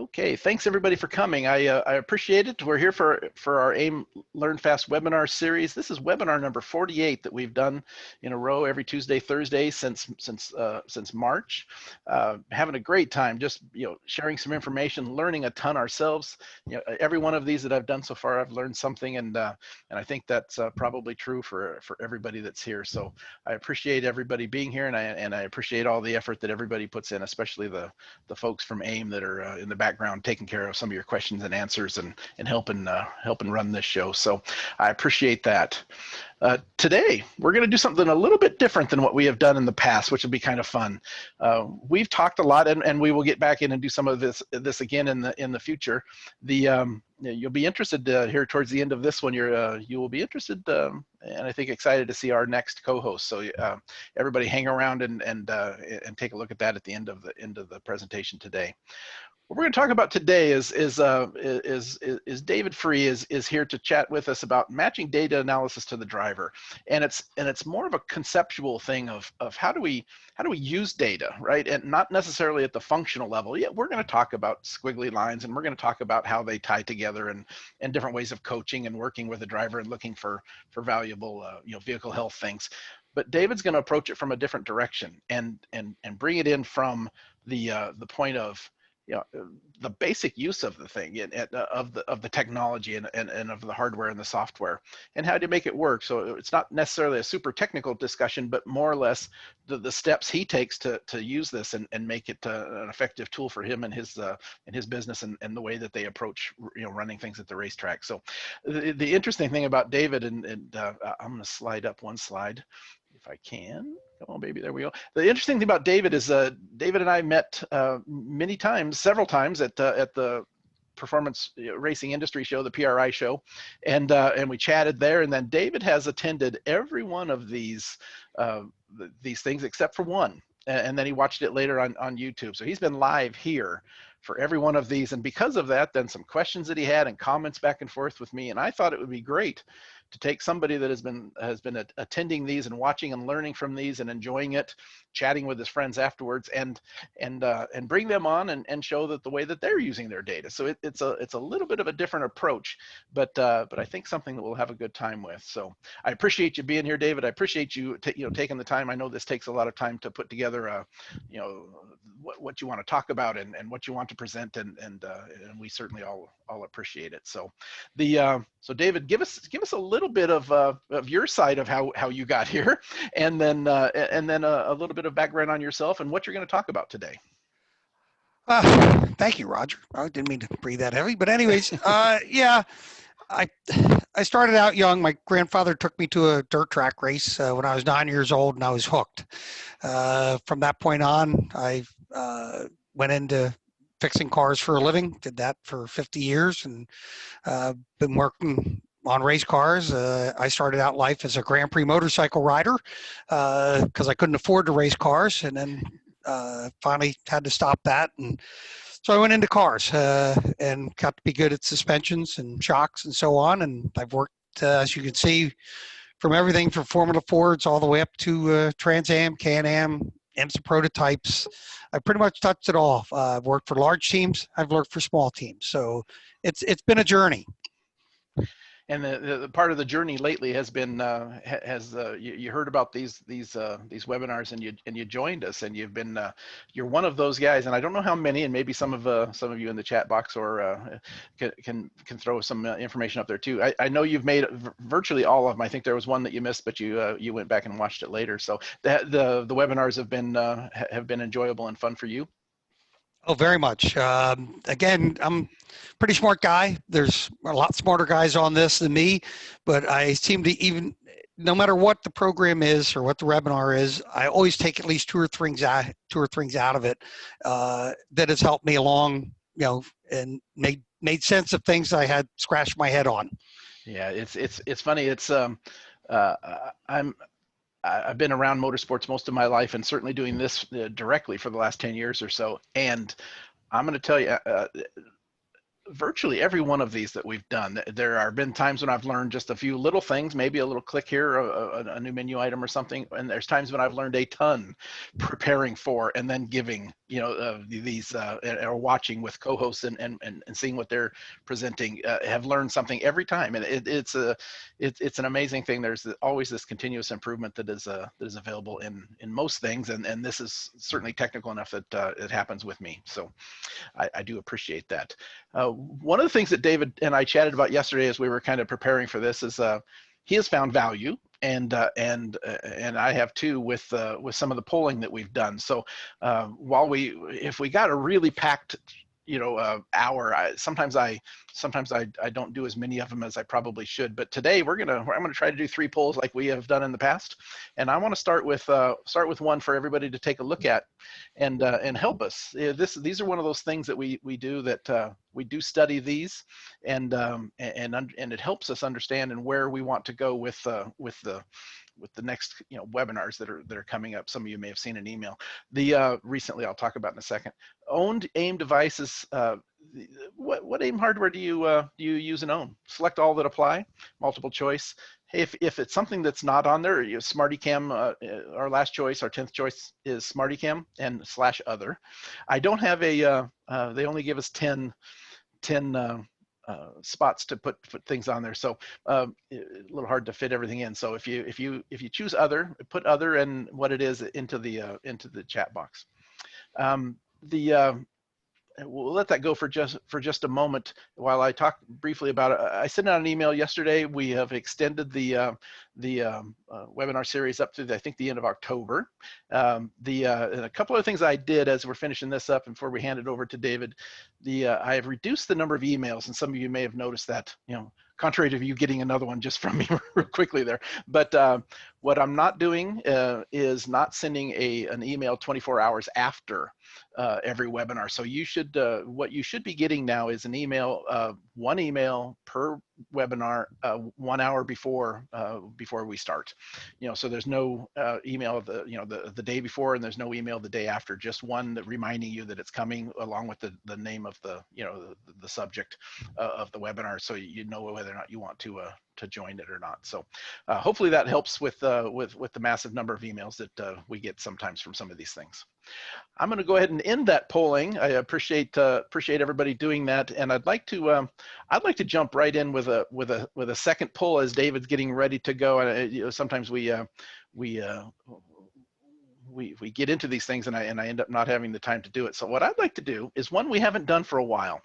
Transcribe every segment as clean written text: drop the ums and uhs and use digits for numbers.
Okay, thanks everybody for coming. I appreciate it. We're here for our AIM Learn Fast webinar series. This is webinar number 48 that we've done in a row every Tuesday, Thursday since March. Having a great time, just sharing some information, learning a ton ourselves. Every one of these that I've done so far, I've learned something, and I think that's probably true for everybody that's here. So I appreciate everybody being here, and I appreciate all the effort that everybody puts in, especially the folks from AIM that are in the background taking care of some of your questions and answers and helping run this show. So I appreciate that. Today, we're going to do something a little bit different than what we have done in the past, which will be kind of fun. We've talked a lot, and we will get back in and do some of this again in the future. You'll be interested here towards the end of this one. You will be interested, and I think excited to see our next co-host. So everybody, hang around and take a look at that at the end of the presentation today. What we're going to talk about today is David Free is here to chat with us about matching data analysis to the driver, and it's more of a conceptual thing of how do we use data, right? And not necessarily at the functional level. Yeah, we're going to talk about squiggly lines, and we're going to talk about how they tie together and different ways of coaching and working with the driver and looking for valuable vehicle health things. But David's going to approach it from a different direction and bring it in from the point of the basic use of the thing, of the technology and of the hardware and the software, and how to make it work. So it's not necessarily a super technical discussion, but more or less the steps he takes to use this and make it an effective tool for him and his business and the way that they approach running things at the racetrack. So the interesting thing about David, and I'm going to slide up one slide if I can. Come on, baby, there we go. The interesting thing about David is David and I met several times at the Performance Racing Industry Show, the PRI show, and we chatted there. And then David has attended every one of these things except for one, and then he watched it later on YouTube. So he's been live here for every one of these, and because of that, then some questions that he had and comments back and forth with me. And I thought it would be great to take somebody that has been attending these and watching and learning from these and enjoying it, chatting with his friends afterwards, and bring them on and show that the way that they're using their data. So it's a little bit of a different approach, but I think something that we'll have a good time with. So I appreciate you being here, David. I appreciate you taking the time. I know this takes a lot of time to put together what you want to talk about and what you want to present, and we certainly all appreciate it. So so David, give us a little bit of your side of how you got here, and then a little bit of background on yourself and what you're going to talk about today. Thank you, Roger. I didn't mean to breathe that heavy, but anyways, yeah, I started out young. My grandfather took me to a dirt track race when I was 9 years old, and I was hooked. From that point on, I went into fixing cars for a living, did that for 50 years, and been working on race cars. I started out life as a Grand Prix motorcycle rider because I couldn't afford to race cars, and then finally had to stop that. And so I went into cars and got to be good at suspensions and shocks and so on. And I've worked, as you can see, from everything from Formula Fords all the way up to Trans Am, Can-Am, IMSA prototypes. I pretty much touched it all. I've worked for large teams. I've worked for small teams. So it's been a journey. And the part of the journey lately has been you heard about these webinars, and you joined us, and you've been you're one of those guys, and I don't know how many, and maybe some of you in the chat box or can throw some information up there too. I know you've made virtually all of them. I think there was one that you missed, but you went back and watched it later. So the webinars have been enjoyable and fun for you. Oh, very much. Again, I'm a pretty smart guy. There's a lot smarter guys on this than me, but I seem to no matter what the program is or what the webinar is, I always take at least two or three things out of it that has helped me along, and made sense of things I had scratched my head on. Yeah, it's funny. I've been around motorsports most of my life, and certainly doing this directly for the last 10 years or so. And I'm going to tell you, virtually every one of these that we've done. There have been times when I've learned just a few little things, maybe a little click here, a new menu item or something. And there's times when I've learned a ton preparing for and then giving, these or watching with co-hosts and seeing what they're presenting. Have learned something every time, and it's an amazing thing. There's always this continuous improvement that is available in most things, and this is certainly technical enough that it happens with me. So I do appreciate that. One of the things that David and I chatted about yesterday as we were kind of preparing for this is he has found value, and I have too with some of the polling that we've done. So if we got a really packed hour, sometimes I don't do as many of them as I probably should. But today I'm gonna try to do 3 polls like we have done in the past, and I want to start with one for everybody to take a look at and help us. These are one of those things that we do, that we do study these, and it helps us understand and where we want to go with the next webinars that are coming up. Some of you may have seen an email. Recently, I'll talk about in a second. Owned AIM devices. What AIM hardware do you use and own? Select all that apply. Multiple choice. Hey, if it's something that's not on there, SmartyCam, our last choice, our 10th choice is SmartyCam and /other. I don't have they only give us 10 spots to put things on there, so a little hard to fit everything in. So if you choose other, put other and what it is into the chat box. We'll let that go for just a moment while I talk briefly about it. I sent out an email yesterday. We have extended the webinar series up to I think the end of October. And a couple of things I did as we're finishing this up and before we hand it over to David, I have reduced the number of emails, and some of you may have noticed that, contrary to you getting another one just from me real quickly there. But what I'm not doing is not sending an email 24 hours after every webinar. So what you should be getting now is an email, one email per webinar, 1 hour before we start. So there's no email the day before, and there's no email the day after. Just one that reminding you that it's coming, along with the name of the subject of the webinar, so you know whether or not you want to join it or not. So hopefully that helps with the massive number of emails that we get sometimes from some of these things. I'm going to go ahead and end that polling. I appreciate everybody doing that, and I'd like to jump right in with a second poll as David's getting ready to go. And sometimes we get into these things, and I end up not having the time to do it. So what I'd like to do is one we haven't done for a while.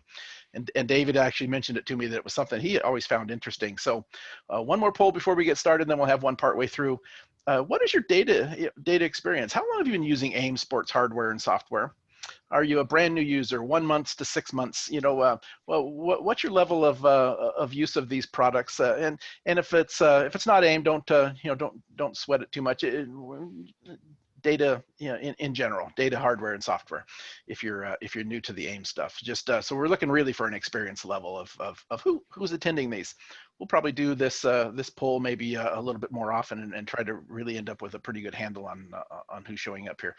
And David actually mentioned it to me that it was something he always found interesting. So one more poll before we get started, and then we'll have one partway through. What is your data experience? How long have you been using aimsports hardware and software? Are you a brand new user, 1 month to 6 months? What's your level of use of these products? And if it's not AIM, don't sweat it too much. Data, in general, data hardware and software, if you're new to the AIM stuff. Just so we're looking really for an experience level of who's attending these. We'll probably do this poll maybe a little bit more often and try to really end up with a pretty good handle on who's showing up here.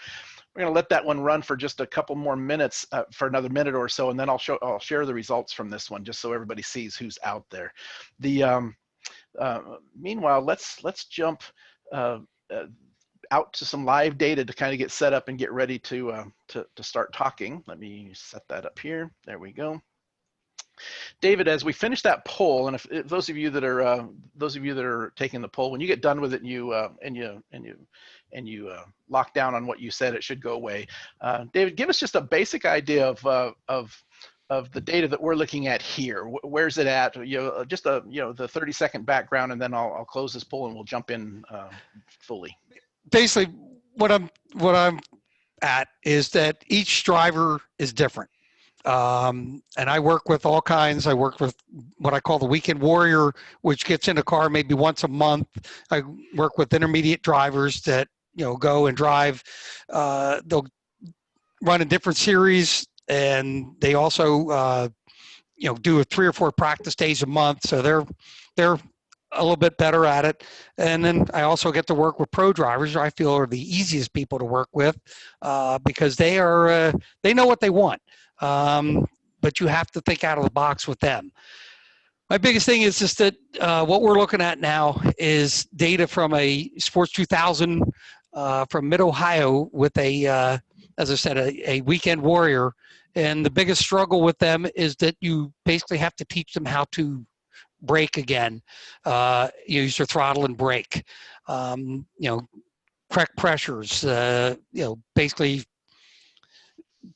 We're going to let that one run for just a couple more minutes, for another minute or so, and then I'll share the results from this one just so everybody sees who's out there. Meanwhile, let's jump out to some live data to kind of get set up and get ready to start talking. Let me set that up here. There we go. David, as we finish that poll, and if those of you that are taking the poll, when you get done with it and you lock down on what you said, it should go away. David, give us just a basic idea of the data that we're looking at here. Where's it at? Just the 30-second background, and then I'll close this poll and we'll jump in fully. Basically, what I'm at is that each driver is different. And I work with all kinds. I work with what I call the weekend warrior, which gets in a car maybe once a month. I work with intermediate drivers that go and drive. They'll run a different series, and they also do 3 or 4 practice days a month. So they're a little bit better at it. And then I also get to work with pro drivers, who I feel are the easiest people to work with, because they know what they want. but you have to think out of the box with them. My biggest thing is just that what we're looking at now is data from a Sports 2000 from Mid-Ohio with a, as I said, a weekend warrior. And the biggest struggle with them is that you basically have to teach them how to brake again, use your throttle and brake, correct pressures, basically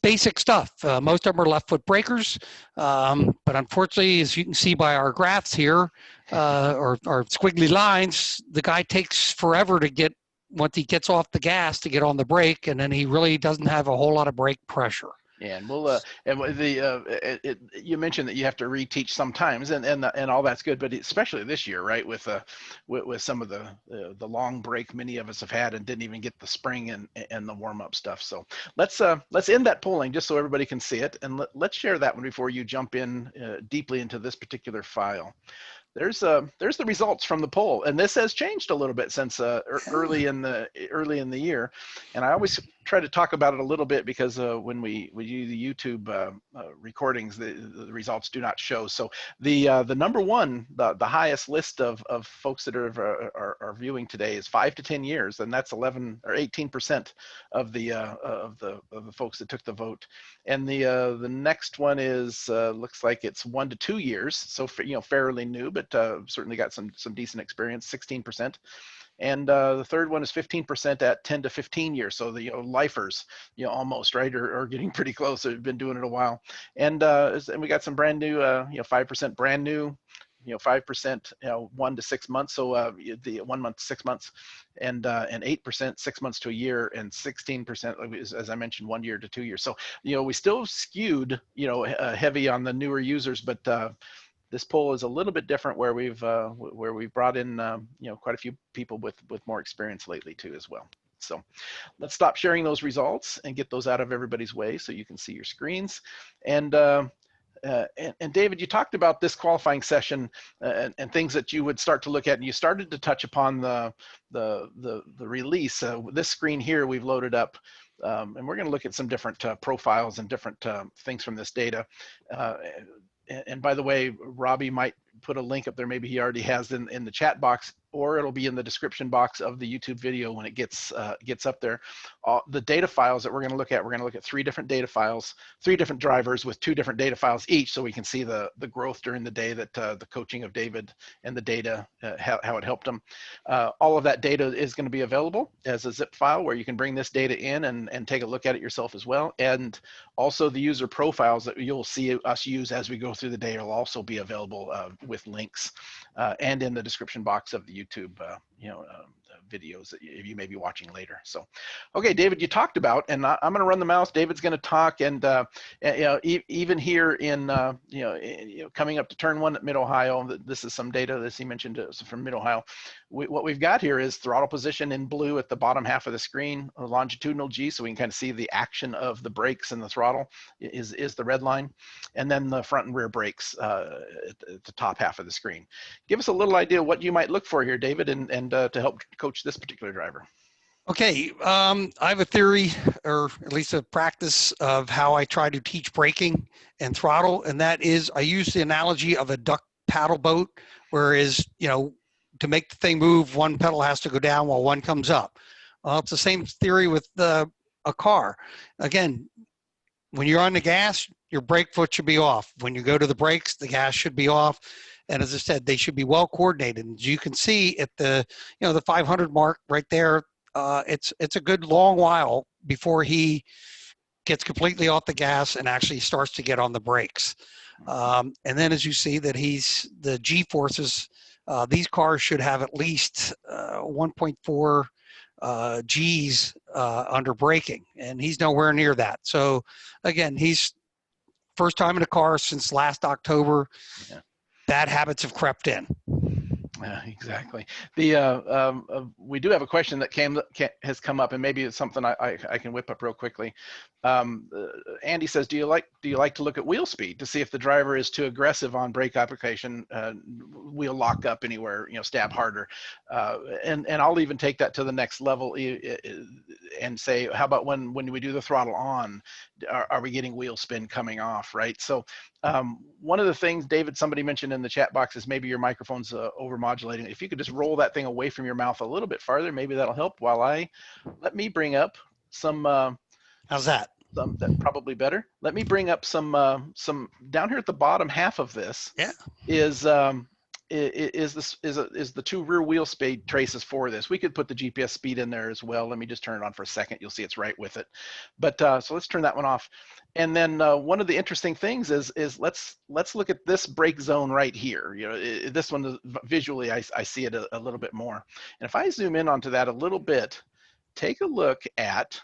basic stuff. Most of them are left foot breakers, but unfortunately, as you can see by our graphs here, or squiggly lines, the guy takes forever to get, once he gets off the gas, to get on the brake, and then he really doesn't have a whole lot of brake pressure. Yeah, and we'll you mentioned that you have to reteach sometimes, and all that's good, but especially this year, right, with some of the long break many of us have had and didn't even get the spring and the warm up stuff. So let's end that polling just so everybody can see it, and let's share that one before you jump in deeply into this particular file. There's the results from the poll, and this has changed a little bit since early in the year, and I always try to talk about it a little bit because when we do the YouTube recordings, the results do not show. So the number one, the highest list of folks that are viewing today is 5 to 10 years, and that's 11 or 18% of the folks that took the vote. And the next one is looks like it's 1 to 2 years, so fairly new, but certainly got some decent experience, 16%. And the third one is 15% at 10 to 15 years. So the lifers, almost, right, are getting pretty close. They've been doing it a while. And we got some brand new, 5% brand new, 5%, 1 to 6 months. So the 1 month, 6 months, and 8% 6 months to a year, and 16%, as I mentioned, 1 year to 2 years. So we still skewed, heavy on the newer users, but this poll is a little bit different, where we've brought in quite a few people with more experience lately too as well. So let's stop sharing those results and get those out of everybody's way so you can see your screens. And David, you talked about this qualifying session and things that you would start to look at, and you started to touch upon the release. This screen here we've loaded up, and we're going to look at some different profiles and different things from this data. And by the way, Robbie might put a link up there, maybe he already has in the chat box, or it'll be in the description box of the YouTube video when it gets up there. The data files that we're going to look at 3 different data files, 3 different drivers with 2 different data files each, so we can see the growth during the day, that the coaching of David and the data, how it helped him. All of that data is going to be available as a zip file, where you can bring this data in and take a look at it yourself as well. And also the user profiles that you'll see us use as we go through the day will also be available with links and in the description box of the YouTube videos that you may be watching later. So, okay, David, you talked about, and I'm going to run the mouse. David's going to talk, and even here in coming up to turn 1 at Mid-Ohio, this is some data that he mentioned from Mid-Ohio. What we've got here is throttle position in blue at the bottom half of the screen, a longitudinal G, so we can kind of see the action of the brakes and the throttle is the red line, and then the front and rear brakes at the top half of the screen. Give us a little idea what you might look for here, David, and to help coach this particular driver. Okay, I have a theory, or at least a practice, of how I try to teach braking and throttle, and that is I use the analogy of a duck paddle boat, whereas, to make the thing move, one pedal has to go down while one comes up. Well, it's the same theory with a car. Again, when you're on the gas, your brake foot should be off. When you go to the brakes, the gas should be off. And as I said, they should be well coordinated. As you can see at the 500 mark right there, it's a good long while before he gets completely off the gas and actually starts to get on the brakes. And then as you see that the G-forces, these cars should have at least 1.4 G's under braking, and he's nowhere near that. So again, he's first time in a car since last October. Yeah. Bad habits have crept in. Yeah, exactly. The we do have a question that has come up, and maybe it's something I can whip up real quickly. Andy says, do you like to look at wheel speed to see if the driver is too aggressive on brake application, wheel lock up anywhere, stab harder, and I'll even take that to the next level and say, how about when we do the throttle on, are we getting wheel spin coming off, right? So one of the things, David, somebody mentioned in the chat box is maybe your microphone's over modulating. If you could just roll that thing away from your mouth a little bit farther, maybe that'll help. Let me bring up some. How's that? That probably better. Let me bring up some down here at the bottom half of this. Yeah. Is the two rear wheel speed traces for this. We could put the GPS speed in there as well. Let me just turn it on for a second. You'll see it's right with it. But so let's turn that one off. And then one of the interesting things is let's look at this brake zone right here. This one visually I see it a little bit more. And if I zoom in onto that a little bit, take a look at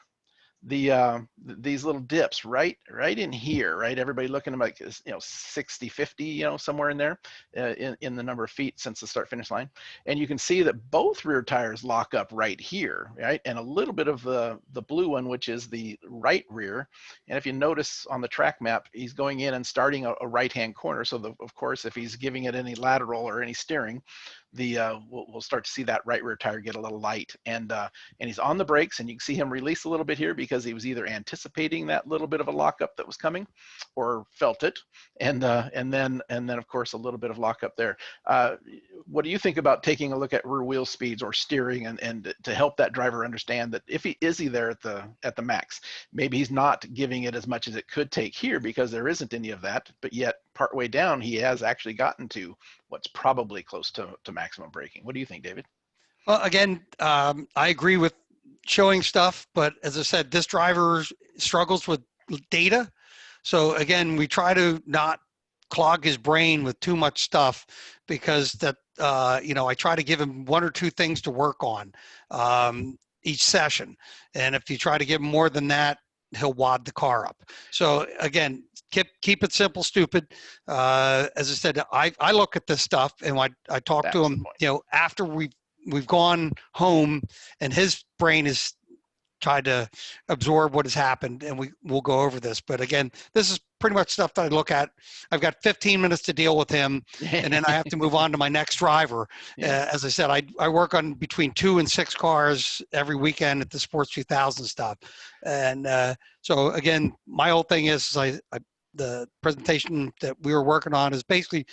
these little dips right in here, right? Everybody looking at like 60, 50, somewhere in there, in the number of feet since the start finish line. And you can see that both rear tires lock up right here, right? And a little bit of the blue one, which is the right rear. And if you notice on the track map, he's going in and starting a right-hand corner. So of course, if he's giving it any lateral or any steering, we'll start to see that right rear tire get a little light, and he's on the brakes, and you can see him release a little bit here because he was either anticipating that little bit of a lockup that was coming, or felt it, and then of course a little bit of lockup there. What do you think about taking a look at rear wheel speeds or steering, and to help that driver understand that if he there at the max, maybe he's not giving it as much as it could take here because there isn't any of that, but yet partway down he has actually gotten to what's probably close to maximum braking. What do you think, David? Well, again, I agree with showing stuff, but as I said, this driver struggles with data. So again, we try to not clog his brain with too much stuff, because that, I try to give him one or two things to work on each session. And if you try to give him more than that, he'll wad the car up. So again, keep it simple, stupid. As I said, I look at this stuff, and I talk to him, after we've gone home and his brain is tried to absorb what has happened, and we'll go over this. But again, this is pretty much stuff that I look at. I've got 15 minutes to deal with him, and then I have to move on to my next driver. Yeah. As I said, I work on between 2 and 6 cars every weekend at the Sports 2000 stuff. And so again, my whole thing is the presentation that we were working on is basically,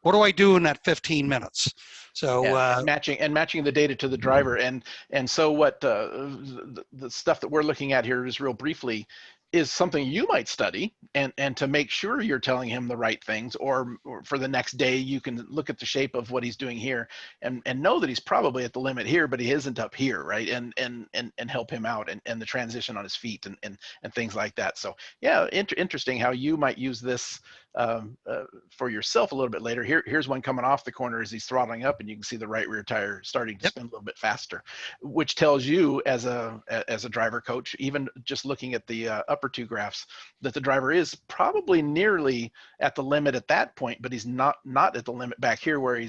what do I do in that 15 minutes? So matching the data to the driver, and so what the stuff that we're looking at here is real briefly is something you might study, and to make sure you're telling him the right things, or for the next day you can look at the shape of what he's doing here and know that he's probably at the limit here, but he isn't up here, right? And help him out, and the transition on his feet and things like that. So yeah, interesting how you might use this for yourself a little bit later. Here's one coming off the corner as he's throttling up, and you can see the right rear tire starting to spin a little bit faster, which tells you as a driver coach, even just looking at the upper two graphs, that the driver is probably nearly at the limit at that point, but he's not at the limit back here where he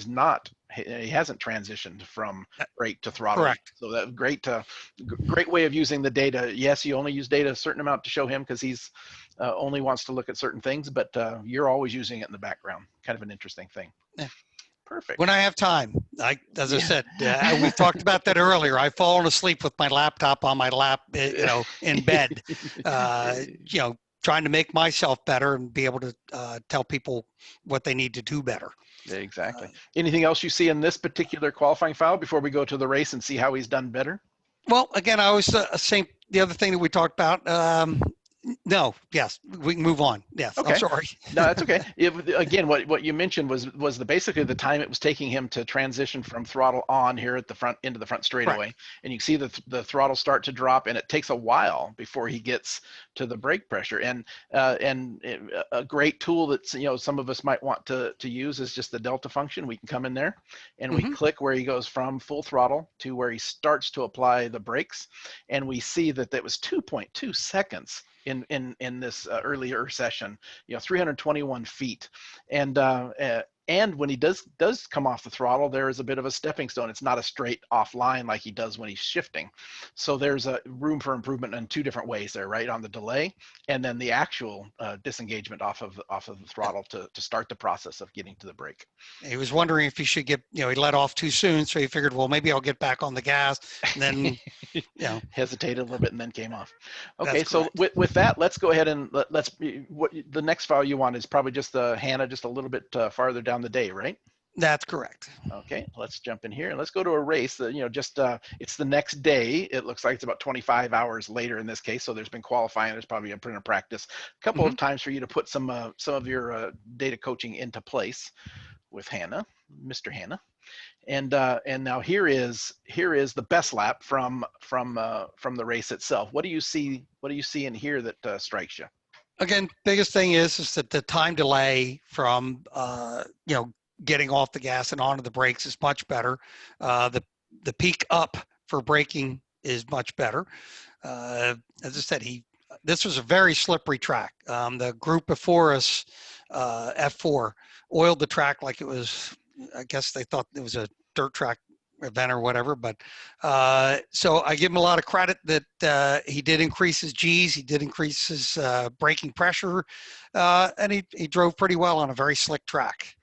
hasn't transitioned from brake to throttle. Correct. So that great way of using the data. Yes, you only use data a certain amount to show him because he's only wants to look at certain things, but you're always using it in the background. Kind of an interesting thing. Yeah. Perfect. When I have time, as I said, we talked about that earlier. I've fallen asleep with my laptop on my lap, in bed, trying to make myself better and be able to tell people what they need to do better. Exactly. Anything else you see in this particular qualifying file before we go to the race and see how he's done better? Well, again, I always say the other thing that we talked about. No, yes, we can move on. Yes, okay. I'm sorry. No, that's okay. Again, what you mentioned was basically the time it was taking him to transition from throttle on here at the front into the front straightaway. Right. And you can see the throttle start to drop, and it takes a while before he gets to the brake pressure. And a great tool that some of us might want to use is just the delta function. We can come in there and we click where he goes from full throttle to where he starts to apply the brakes, and we see that was 2.2 seconds. In this earlier session, 321 feet, and And when he does come off the throttle, there is a bit of a stepping stone. It's not a straight off line like he does when he's shifting. So there's a room for improvement in two different ways there, right? On the delay, and then the actual disengagement off of the throttle to start the process of getting to the brake. He was wondering if he should get, he let off too soon, so he figured, well, maybe I'll get back on the gas, and then, hesitated a little bit and then came off. Okay, That's so correct. with that, let's go ahead and what the next file you want is probably just the HANA, just a little bit farther down the day, right? That's correct. Okay, let's jump in here and let's go to a race that, it's the next day. It looks like it's about 25 hours later in this case. So there's been qualifying. There's probably a printer practice, a couple of times for you to put some of your data coaching into place with HANA, Mr. HANA. And now here is the best lap from the race itself. What do you see in here that strikes you? Again, biggest thing is that the time delay from getting off the gas and onto the brakes is much better. The peak up for braking is much better. As I said, this was a very slippery track. The group before us, F4, oiled the track like it was, I guess they thought it was a dirt track event or whatever, but so I give him a lot of credit that he did increase his G's, he did increase his braking pressure, and he drove pretty well on a very slick track.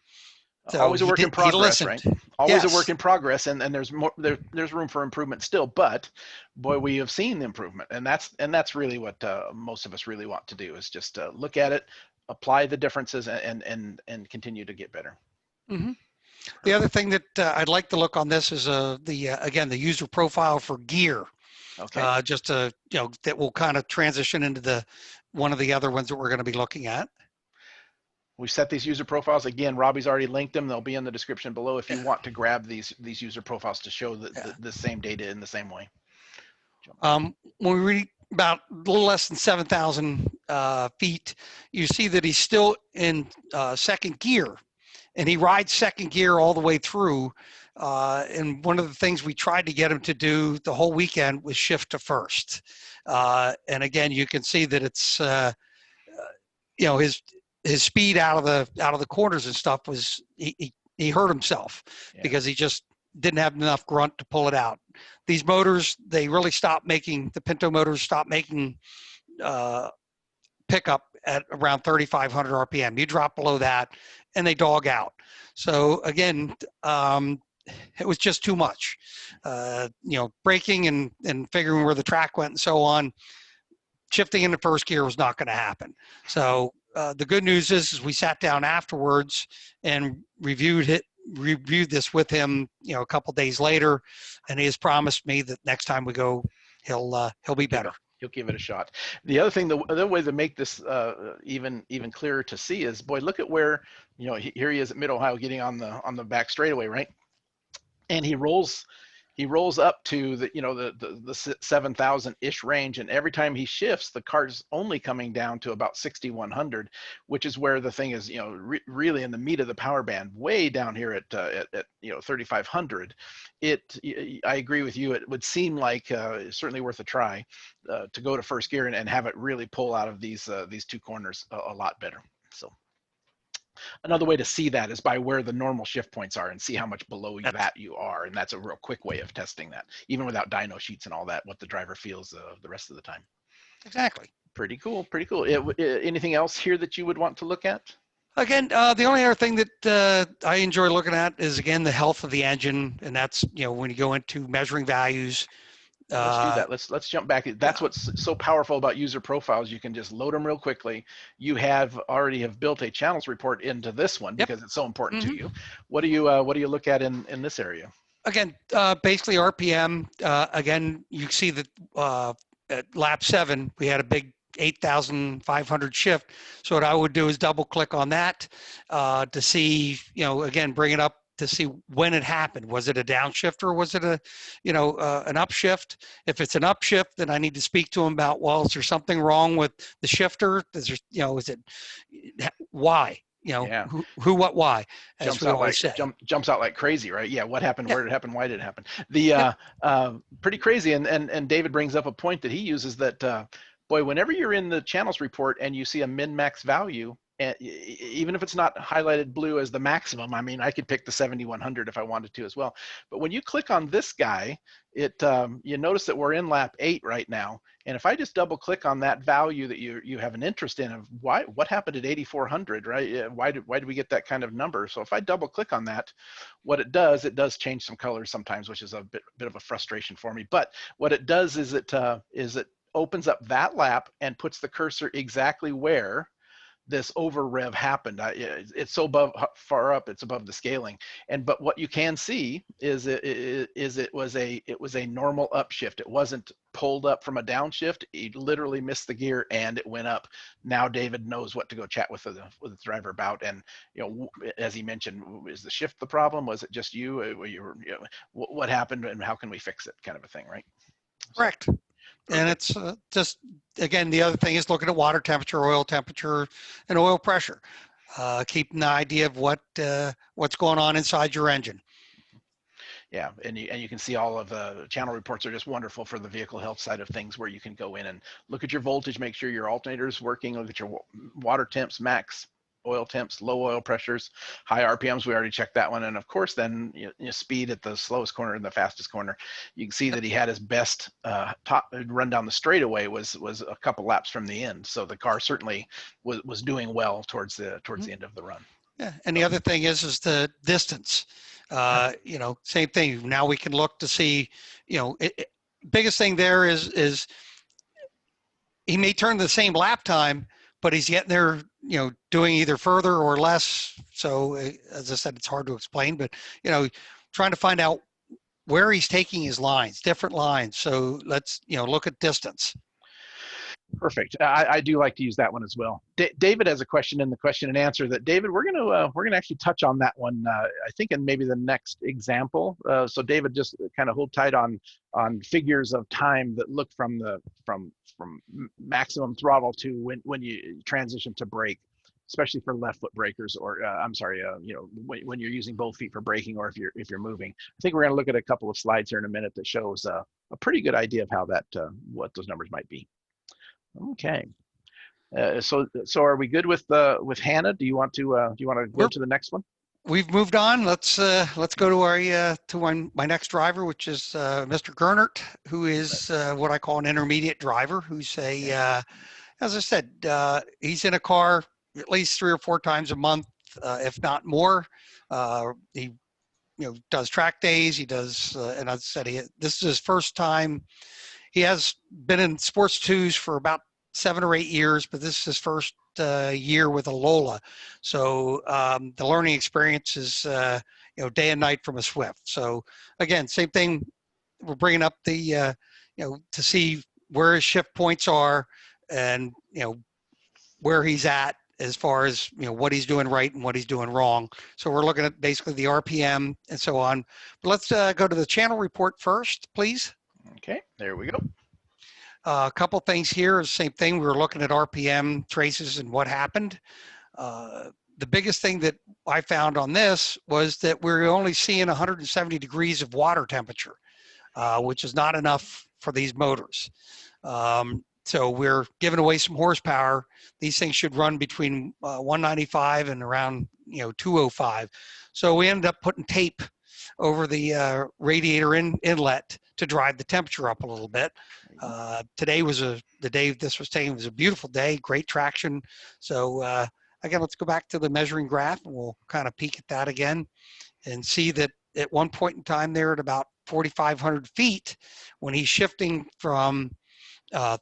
So always a work in progress, right? Always yes. a work in progress, and there's more, there's room for improvement still. But boy, we have seen the improvement, and that's really what most of us really want to do is just look at it, apply the differences, and continue to get better. Mm-hmm. The other thing that I'd like to look on this is again the user profile for gear. Okay. Just to that will kind of transition into one of the other ones that we're going to be looking at. We set these user profiles again. Robbie's already linked them. They'll be in the description below if you want to grab these user profiles to show the same data in the same way. When we read about a little less than 7,000 feet, you see that he's still in second gear, and he rides second gear all the way through. And one of the things we tried to get him to do the whole weekend was shift to first. And again, you can see that it's his speed out of the corners and stuff was he hurt himself because he just didn't have enough grunt to pull it out. These motors, they really stopped making, the Pinto motors stopped making pickup at around 3,500 RPM. You drop below that and they dog out. So again, it was just too much. Braking and figuring where the track went and so on, shifting into first gear was not going to happen. So the good news is we sat down afterwards and reviewed this with him, a couple days later, and he has promised me that next time we go, he'll be better. He'll give it a shot. The other thing, the other way to make this even clearer to see is, boy, look at where, here he is at Mid-Ohio getting on the back straightaway, right? And he rolls up to the 7,000-ish range, and every time he shifts, the car's only coming down to about 6,100, which is where the thing is, really in the meat of the power band, way down here at 3,500. I agree with you. It would seem like certainly worth a try to go to first gear and have it really pull out of these two corners a lot better. So. Another way to see that is by where the normal shift points are and see how much below that you are. And that's a real quick way of testing that, even without dyno sheets and all that, what the driver feels the rest of the time. Exactly. Pretty cool. Pretty cool. Anything else here that you would want to look at? Again, the only other thing that I enjoy looking at is, again, the health of the engine. And that's, when you go into measuring values. Let's do that. Let's jump back. That's what's so powerful about user profiles. You can just load them real quickly. You already have built a channels report into this one because it's so important to you. What do you look at in this area? Again, basically RPM. Again, you see that at lap 7 we had a big 8,500 shift. So what I would do is double click on that to see, again, bring it up to see when it happened. Was it a downshift or was it an upshift? If it's an upshift, then I need to speak to him about, well, is there something wrong with the shifter? Is there, is it why? Who, what, why? Jumps out like crazy, right? Yeah. What happened? Where did it happen? Why did it happen? The pretty crazy. And David brings up a point that he uses that, boy, whenever you're in the channels report and you see a min-max value, even if it's not highlighted blue as the maximum, I mean, I could pick the 7100 if I wanted to as well. But when you click on this guy, you notice that we're in lap 8 right now. And if I just double click on that value that you have an interest in of what happened at 8400, right? Why did we get that kind of number? So if I double click on that, what it does change some colors sometimes, which is a bit of a frustration for me. But what it does is it opens up that lap and puts the cursor exactly where this over rev happened. It's so far up, it's above the scaling. But what you can see is it was a normal upshift. It wasn't pulled up from a downshift. He literally missed the gear and it went up. Now David knows what to go chat with the driver about. And as he mentioned, is the shift the problem? Was it just you? What happened and how can we fix it? Kind of a thing, right? Correct. And it's just, again, the other thing is looking at water temperature, oil temperature, and oil pressure. Keeping the idea of what's going on inside your engine. Yeah, and you can see all of the channel reports are just wonderful for the vehicle health side of things, where you can go in and look at your voltage, make sure your alternator is working, look at your water temps, max oil temps, low oil pressures, high RPMs. We already checked that one. And of course, then speed at the slowest corner and the fastest corner. You can see that he had his best top run down the straightaway was a couple laps from the end. So the car certainly was doing well towards the end of the run. Yeah, and the other thing is the distance. Same thing. Now we can look to see, biggest thing there is he may turn the same lap time, but he's getting there, doing either further or less. So as I said, it's hard to explain, but, trying to find out where he's taking his lines, different lines. So let's, look at distance. Perfect. I do like to use that one as well. David has a question in the question and answer that David, we're gonna actually touch on that one. I think in maybe the next example. So David, just kind of hold tight on figures of time that look from maximum throttle to when you transition to brake, especially for left foot brakers, or when you're using both feet for braking, or if you're moving. I think we're going to look at a couple of slides here in a minute that shows a pretty good idea of how what those numbers might be. Okay. So are we good with Hannah? Do you want to go to the next one? We've moved on. Let's go to my next driver, which is Mr. Gernert, who is what I call an intermediate driver, who's as I said, he's in a car at least 3 or 4 times a month, if not more. He does track days. He does, and as I said, this is his first time. He has been in sports twos for about 7 or 8 years, but this is his first year with a Lola. So the learning experience is, day and night from a Swift. So again, same thing. We're bringing up the, to see where his shift points are and, where he's at as far as, what he's doing right and what he's doing wrong. So we're looking at basically the RPM and so on. But let's go to the channel report first, please. Okay, there we go. A couple things here. Same thing. We were looking at RPM traces and what happened. The biggest thing that I found on this was that we're only seeing 170 degrees of water temperature, which is not enough for these motors. So we're giving away some horsepower. These things should run between 195 and around 205. So we ended up putting tape over the radiator inlet to drive the temperature up a little bit. Today was the day this was taken was a beautiful day, great traction. So again, let's go back to the measuring graph and we'll kind of peek at that again and see that at one point in time there at about 4,500 feet, when he's shifting from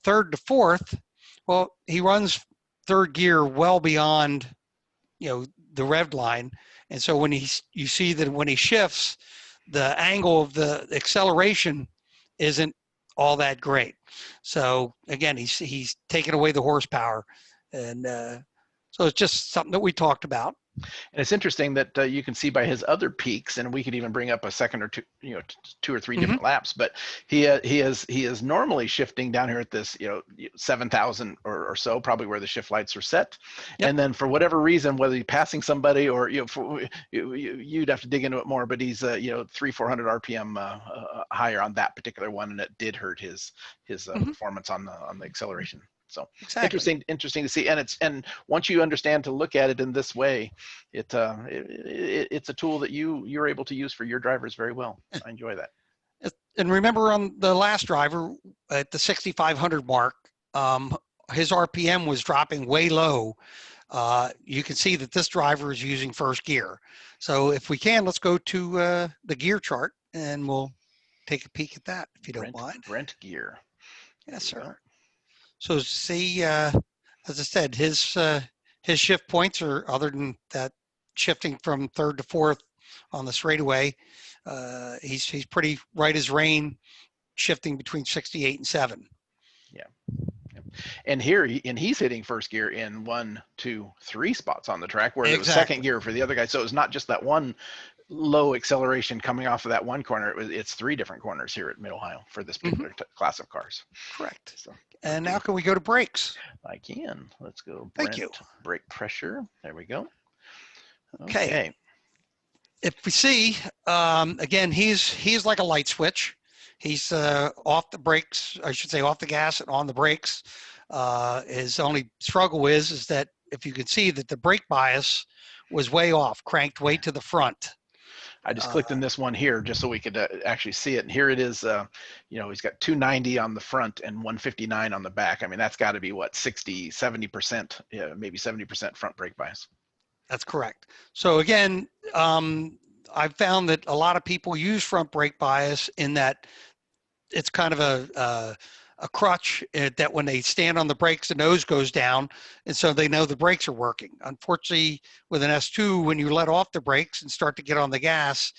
third to fourth, well, he runs third gear well beyond, the rev line. And so when you see that when he shifts, the angle of the acceleration isn't all that great. So again, he's taking away the horsepower. And so it's just something that we talked about. And it's interesting that you can see by his other peaks, and we could even bring up a second or two, 2 or 3 different laps. But he is normally shifting down here at this, 7,000 or so, probably where the shift lights are set. Yep. And then for whatever reason, whether he's passing somebody or you'd have to dig into it more. But he's 300-400 RPM higher on that particular one, and it did hurt his performance on the acceleration So Exactly. interesting to see. And once you understand to look at it in this way, it's a tool that you're able to use for your drivers very well. I enjoy that. And remember, on the last driver at the 6,500 mark, his RPM was dropping way low. You can see that this driver is using first gear. So if we can, let's go to the gear chart and we'll take a peek at that, if you don't mind. Brent gear. Yes, sir. So see, as I said, his shift points are, other than that shifting from third to fourth on the straightaway, he's pretty right as rain, shifting between 68 and 7. Yeah. And here, he's hitting first gear in 1, 2, 3 spots on the track, where it was second gear for the other guy. So it's not just that one low acceleration coming off of that one corner. It's 3 different corners here at Mid-Ohio for this particular class of cars. Correct. So, and now can we go to brakes? I can. Let's go. Thank you. Brake pressure. There we go. Okay. If we see, again, he's like a light switch. He's off the brakes, I should say off the gas and on the brakes. His only struggle is that if you can see that the brake bias was way off, cranked way to the front. I just clicked in this one here just so we could actually see it. And here it is, he's got 290 on the front and 159 on the back. I mean, that's got to be what, 60, 70%, maybe 70% front brake bias. That's correct. So again, I've found that a lot of people use front brake bias in that it's kind of a crutch, that when they stand on the brakes, the nose goes down, and so they know the brakes are working. Unfortunately, with an S2, when you let off the brakes and start to get on the gas,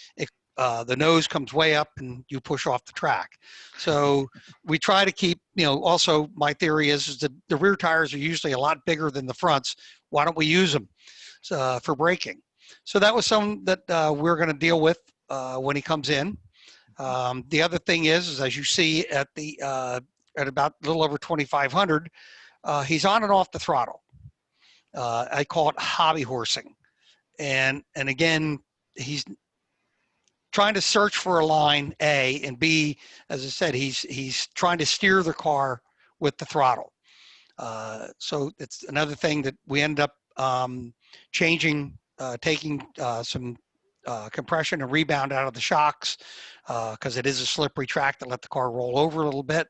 the nose comes way up and you push off the track. So we try to keep, also my theory is that the rear tires are usually a lot bigger than the fronts. Why don't we use them for braking? So that was something that we're going to deal with when he comes in. The other thing is as you see at about a little over 2,500, he's on and off the throttle. I call it hobby horsing. And again, he's trying to search for a line, A, and B, as I said, he's trying to steer the car with the throttle. So it's another thing that we end up changing, taking some compression and rebound out of the shocks, because it is a slippery track, to let the car roll over a little bit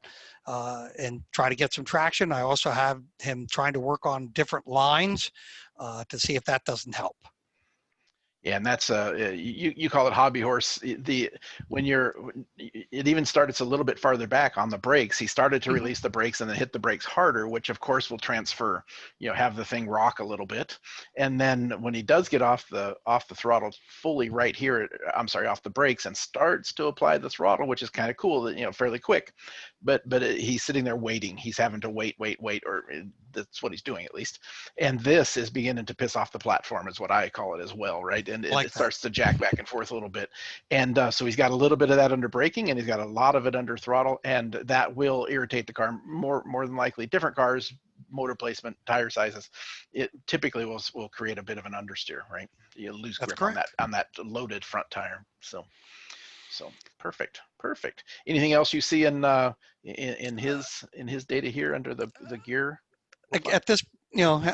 and try to get some traction. I also have him trying to work on different lines to see if that doesn't help. Yeah, and that's you call it hobby horse. It even started a little bit farther back on the brakes. He started to release the brakes and then hit the brakes harder, which of course will transfer, have the thing rock a little bit. And then when he does get off the throttle fully right here, off the brakes, and starts to apply the throttle, which is kind of cool, that fairly quick, but he's sitting there waiting. He's having to wait, or that's what he's doing at least. And this is beginning to piss off the platform, is what I call it as well, right? And it starts to jack back and forth a little bit. And so he's got a little bit of that under braking, and he's got a lot of it under throttle, and that will irritate the car more than likely. Different cars, motor placement, tire sizes, it typically will create a bit of an understeer, right? You lose grip on that loaded front tire. So perfect. Anything else you see in his data here under the gear? At this,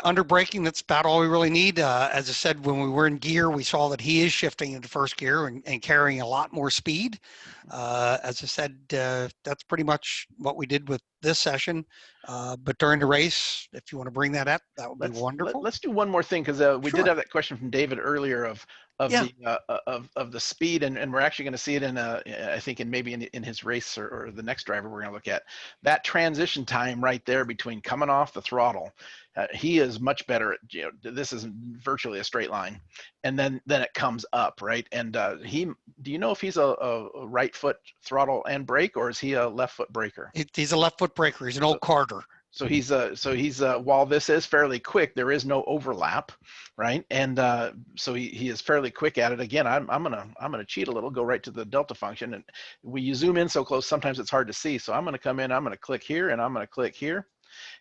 under braking, that's about all we really need. As I said, when we were in gear, we saw that he is shifting into first gear and carrying a lot more speed. As I said, that's pretty much what we did with this session. But during the race, if you want to bring that up, that would be wonderful. Let's do one more thing, because we did have that question from David earlier of the speed, and we're actually going to see it in I think maybe in his race or the next driver we're going to look at. That transition time right there between coming off the throttle, he is much better at, this is virtually a straight line, and then it comes up, right? And do you know if he's a right foot throttle and brake, or is he a left foot braker? He's a left foot braker. He's an old Carter. So he's while this is fairly quick, there is no overlap, right? And so he is fairly quick at it. Again, I'm gonna cheat a little, go right to the delta function, and you zoom in so close, sometimes it's hard to see. So I'm gonna come in, I'm gonna click here, and I'm gonna click here,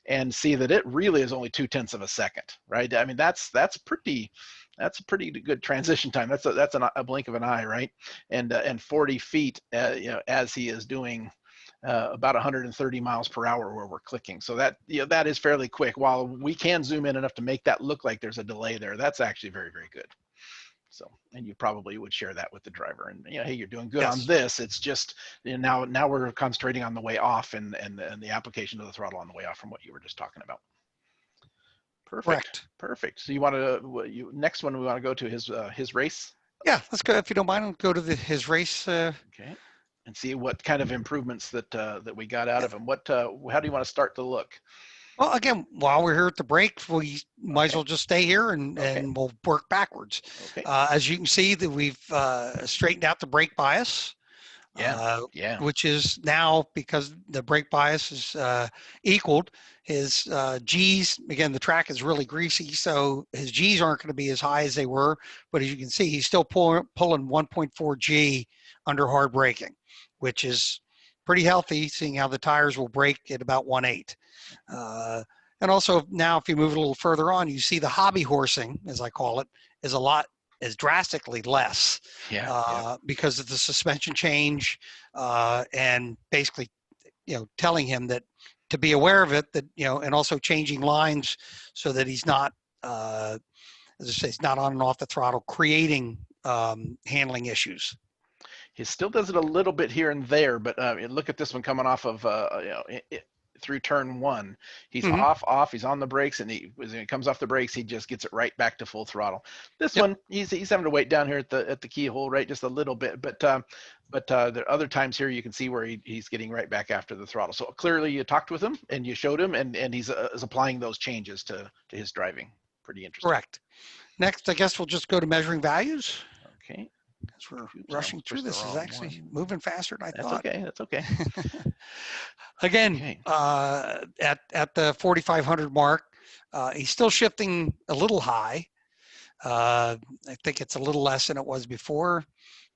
and see that it really is only 0.2 of a second, right? I mean, that's a pretty good transition time. That's a blink of an eye, right? And 40 feet, as he is doing about 130 miles per hour where we're clicking. So that, that is fairly quick. While we can zoom in enough to make that look like there's a delay there, that's actually very, very good. So, and you probably would share that with the driver, and hey, you're doing good on this. It's just now we're concentrating on the way off and the application of the throttle on the way off from what you were just talking about. Perfect. Correct. Perfect. So you want to next one we want to go to his race. Yeah, let's go. If you don't mind, I'll go to his race. Okay. And see what kind of improvements that we got out of him. How do you want to start the look? Well, again, while we're here at the break, we might as well just stay here and we'll work backwards. Okay. As you can see, that we've straightened out the brake bias. Which is now, because the brake bias is equaled, his G's, again, the track is really greasy, so his G's aren't going to be as high as they were, but as you can see, he's still pulling 1.4 G under hard braking, which is pretty healthy, seeing how the tires will brake at about 1/8. And also now, if you move a little further on, you see the hobby horsing, as I call it, is drastically less because of the suspension change and basically, telling him that to be aware of it, that, and also changing lines so that he's not, as I say, he's not on and off the throttle, creating handling issues. He still does it a little bit here and there, but look at this one coming off of, through turn 1. He's off, he's on the brakes, and when he comes off the brakes, he just gets it right back to full throttle. This one, he's having to wait down here at the keyhole, right, just a little bit, but there are other times here you can see where he's getting right back after the throttle. So clearly you talked with him and you showed him, and he's applying those changes to his driving. Pretty interesting. Correct. Next, I guess we'll just go to measuring values. Okay. Because we're rushing through this. Is actually moving faster than I thought. That's okay. Again, at the 4,500 mark, he's still shifting a little high. I think it's a little less than it was before.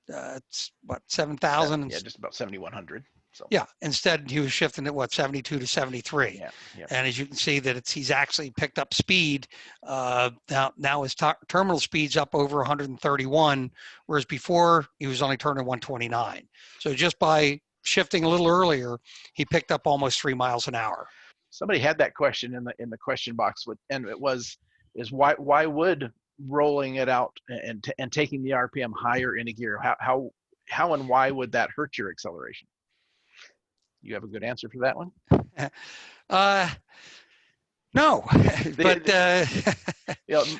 It's what, 7,000? Yeah, just about 7,100. So. Yeah, instead he was shifting at 72 to 73. Yeah. And as you can see that he's actually picked up speed. Now his terminal speed's up over 131, whereas before he was only turning 129. So just by shifting a little earlier, he picked up almost 3 miles an hour. Somebody had that question in the question box, and it was why would rolling it out and taking the RPM higher in a gear, how and why would that hurt your acceleration? You have a good answer for that one? No, but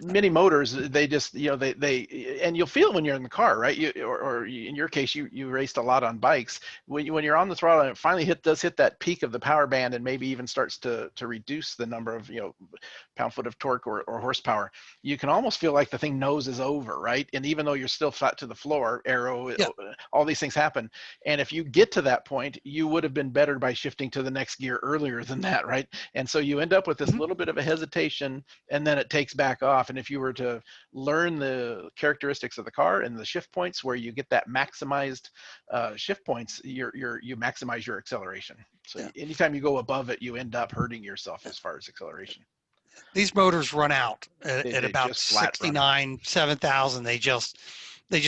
many motors, they just, they and you'll feel it when you're in the car, right? Or in your case, you raced a lot on bikes. When you're on the throttle and it finally does hit that peak of the power band and maybe even starts to reduce the number of pound-foot of torque or horsepower, you can almost feel like the thing knows is over, right? And even though you're still flat to the floor, all these things happen. And if you get to that point, you would have been better by shifting to the next gear earlier than that, right? And so you end up with this little bit of a hesitation, and then it takes back off. And if you were to learn the characteristics of the car and the shift points where you get that maximized shift points, you maximize your acceleration. So anytime you go above it, you end up hurting yourself as far as acceleration. These motors run out at about 69, 7,000. They just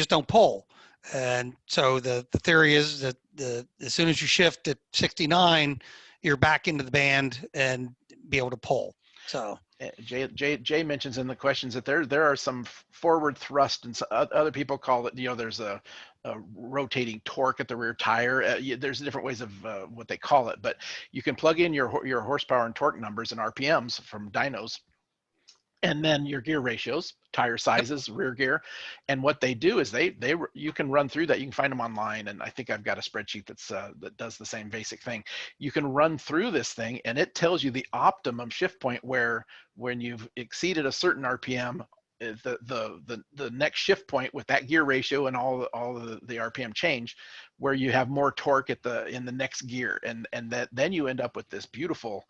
don't pull. And so the theory is that as soon as you shift at 69, you're back into the band and be able to pull. So Jay mentions in the questions that there are some forward thrust, and other people call it, there's a rotating torque at the rear tire. There's different ways of what they call it, but you can plug in your horsepower and torque numbers and RPMs from dynos, and then your gear ratios, tire sizes, rear gear. And what they do is you can run through that. You can find them online, and I think I've got a spreadsheet that does the same basic thing. You can run through this thing, and it tells you the optimum shift point where when you've exceeded a certain RPM, the next shift point with that gear ratio and all the RPM change, where you have more torque in the next gear, and then you end up with this beautiful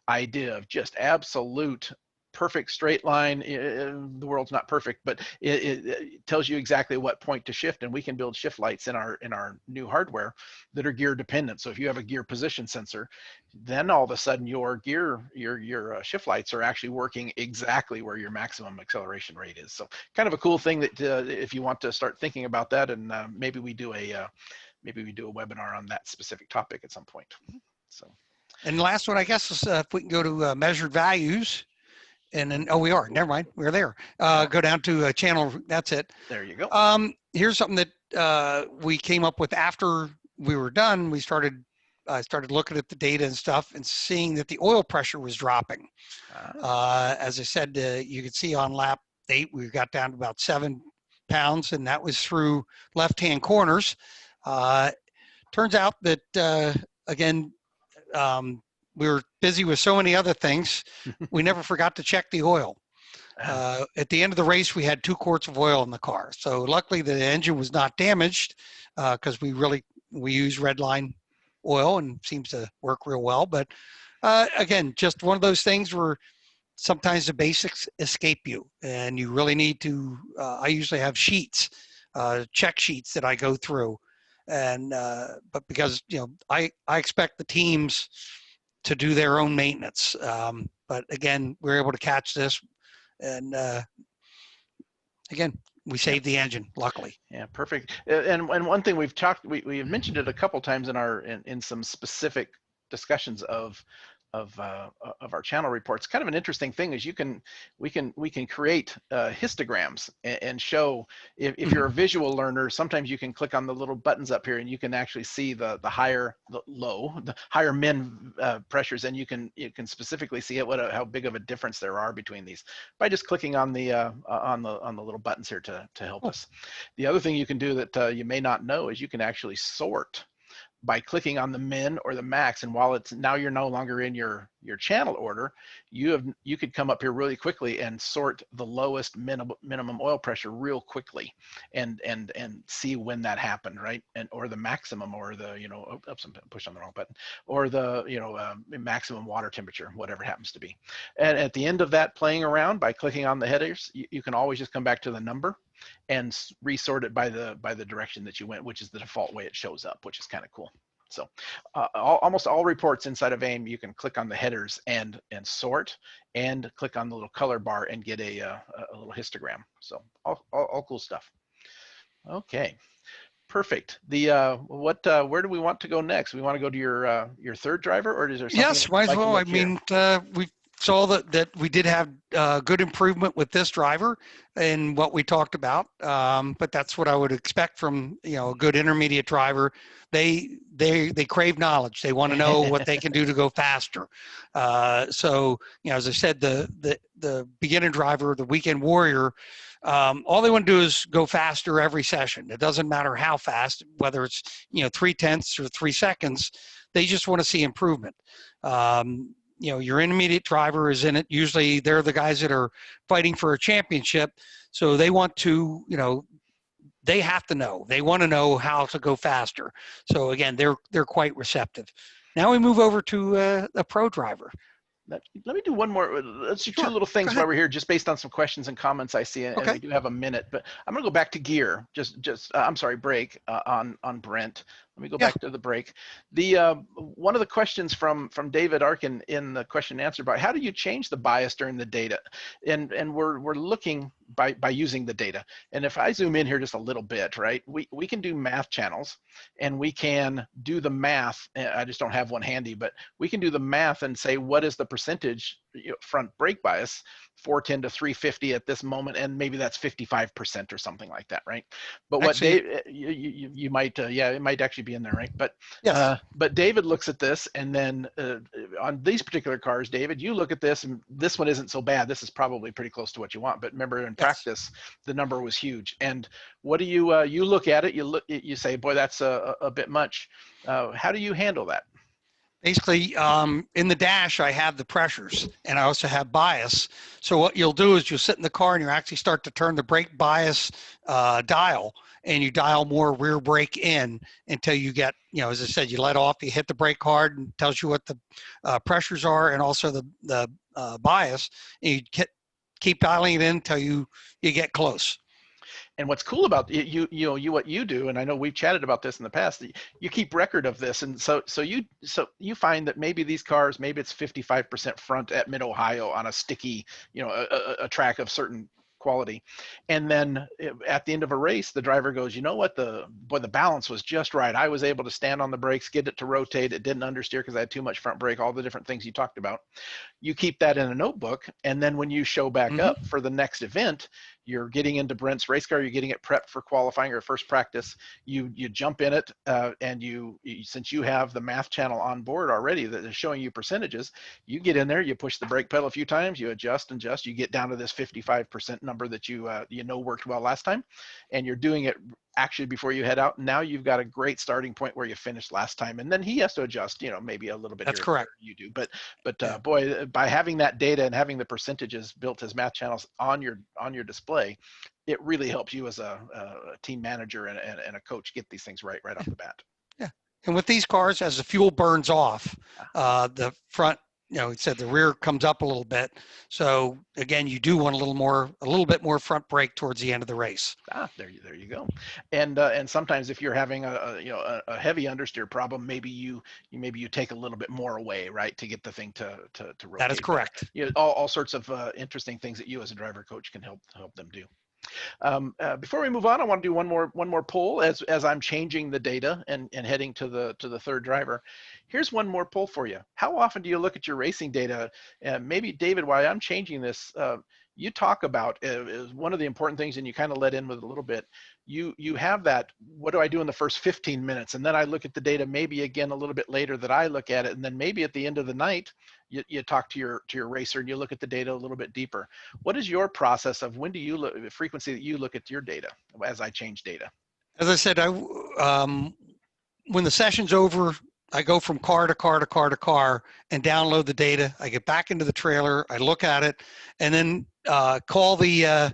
idea of just absolute perfect straight line. The world's not perfect, but it tells you exactly what point to shift, and we can build shift lights in our new hardware that are gear dependent. So if you have a gear position sensor, then all of a sudden your shift lights are actually working exactly where your maximum acceleration rate is. So kind of a cool thing that if you want to start thinking about that, and maybe we do maybe we do a webinar on that specific topic at some point. So. And the last one, I guess, is if we can go to measured values. And then, oh, we are. Never mind. We're there. Go down to channel. That's it. There you go. Here's something that we came up with after we were done. I started looking at the data and stuff and seeing that the oil pressure was dropping. As I said, you could see on lap 8, we got down to about 7 pounds, and that was through left-hand corners. Turns out that, again, we were busy with so many other things, we never forgot to check the oil. At the end of the race, we had 2 quarts of oil in the car. So luckily the engine was not damaged because we use Redline oil and seems to work real well. But again, just one of those things where sometimes the basics escape you and you really need to, I usually have sheets, check sheets that I go through. And, but because, I expect the teams to do their own maintenance. But again, we're able to catch this, and again, we saved the engine, luckily. Yeah, perfect. And one thing we've talked, we have mentioned it a couple times in some specific discussions of our channel reports. Kind of an interesting thing is we can create histograms and show if you're a visual learner, sometimes you can click on the little buttons up here and you can actually see the higher, the higher min pressures, and you can specifically see how big of a difference there are between these by just clicking on the little buttons here to help us. The other thing you can do that you may not know is you can actually sort by clicking on the min or the max, and while now you're no longer in your channel order, you could come up here really quickly and sort the lowest minimum oil pressure real quickly, and see when that happened, right? And or the maximum, or the oops, I'm pushing on the wrong button, or the maximum water temperature, whatever it happens to be. And at the end of that playing around by clicking on the headers, you can always just come back to the number and resort it by the direction that you went, which is the default way it shows up, which is kind of cool. So almost all reports inside of AIM, you can click on the headers and sort, and click on the little color bar and get a little histogram. So all cool stuff. Okay, perfect. Where do we want to go next? We want to go to your third driver, or is there something? Yes, might as well. I mean, we saw that we did have good improvement with this driver and what we talked about, but that's what I would expect from a good intermediate driver. They crave knowledge. They want to know what they can do to go faster. So as I said, the beginner driver, the weekend warrior, all they want to do is go faster every session. It doesn't matter how fast, whether it's 0.3 or 3 seconds. They just want to see improvement. Your intermediate driver is in it. Usually they're the guys that are fighting for a championship. So they want to, they have to know. They want to know how to go faster. So again, they're quite receptive. Now we move over to a pro driver. Let me do one more. Let's do 2 little things while we're here, just based on some questions and comments I see, and we do have a minute. But I'm going to go back to gear. I'm sorry, brake on Brent. Let me go back to the brake. One of the questions from David Arkin in the question and answer about how do you change the bias during the data, and we're looking by using the data. And if I zoom in here just a little bit, right, we can do math channels, and we can do the math. I just don't have one handy, but we can do the math and say what is the percentage front brake bias, 410 to 350 at this moment, and maybe that's 55% or something like that, right? But what you might it might actually be in there, right? But but David looks at this, and then on these particular cars, David, you look at this, and this one isn't so bad. This is probably pretty close to what you want. But remember, in practice, the number was huge. And what do you look at it? You say, boy, that's a bit much. How do you handle that? Basically, in the dash, I have the pressures, and I also have bias. So what you'll do is you'll sit in the car and you actually start to turn the brake bias dial, and you dial more rear brake in until you get, as I said, you let off, you hit the brake hard, and it tells you what the pressures are, and also the bias, and you keep dialing it in until you get close. And what's cool about what you do, and I know we've chatted about this in the past, you keep record of this, and so you find that maybe these cars, maybe it's 55% front at Mid Ohio on a sticky, a track of certain quality. And then at the end of a race, the driver goes, you know what, the balance was just right. I was able to stand on the brakes, get it to rotate. It didn't understeer because I had too much front brake, all the different things you talked about. You keep that in a notebook, and then when you show back up for the next event, you're getting into Brent's race car, you're getting it prepped for qualifying or first practice, you jump in it, and you since you have the math channel on board already that is showing you percentages, you get in there, you push the brake pedal a few times, you adjust, you get down to this 55% number that you know worked well last time, and you're doing it actually before you head out. Now you've got a great starting point where you finished last time, and then he has to adjust, maybe a little bit. That's correct. You do, but boy, by having that data and having the percentages built as math channels on your display, it really helps you as a team manager and a coach get these things right off the bat. Yeah, and with these cars, as the fuel burns off, the front, it said the rear comes up a little bit. So again, you do want a little bit more front brake towards the end of the race. There you go. And sometimes if you're having a heavy understeer problem, maybe you take a little bit more away, right, to get the thing to rotate. That is correct. All sorts of interesting things that you as a driver coach can help them do. Before we move on, I want to do one more poll as I'm changing the data and heading to the third driver. Here's one more poll for you. How often do you look at your racing data? And maybe David, why I'm changing this, you talk about is one of the important things, and you kind of let in with a little bit. You have that, what do I do in the first 15 minutes? And then I look at the data maybe again a little bit later that I look at it, and then maybe at the end of the night, you talk to your racer and you look at the data a little bit deeper. What is your process of when do you look, the frequency that you look at your data as I change data? As I said, when the session's over, I go from car to car to car to car and download the data. I get back into the trailer, I look at it, and then call the,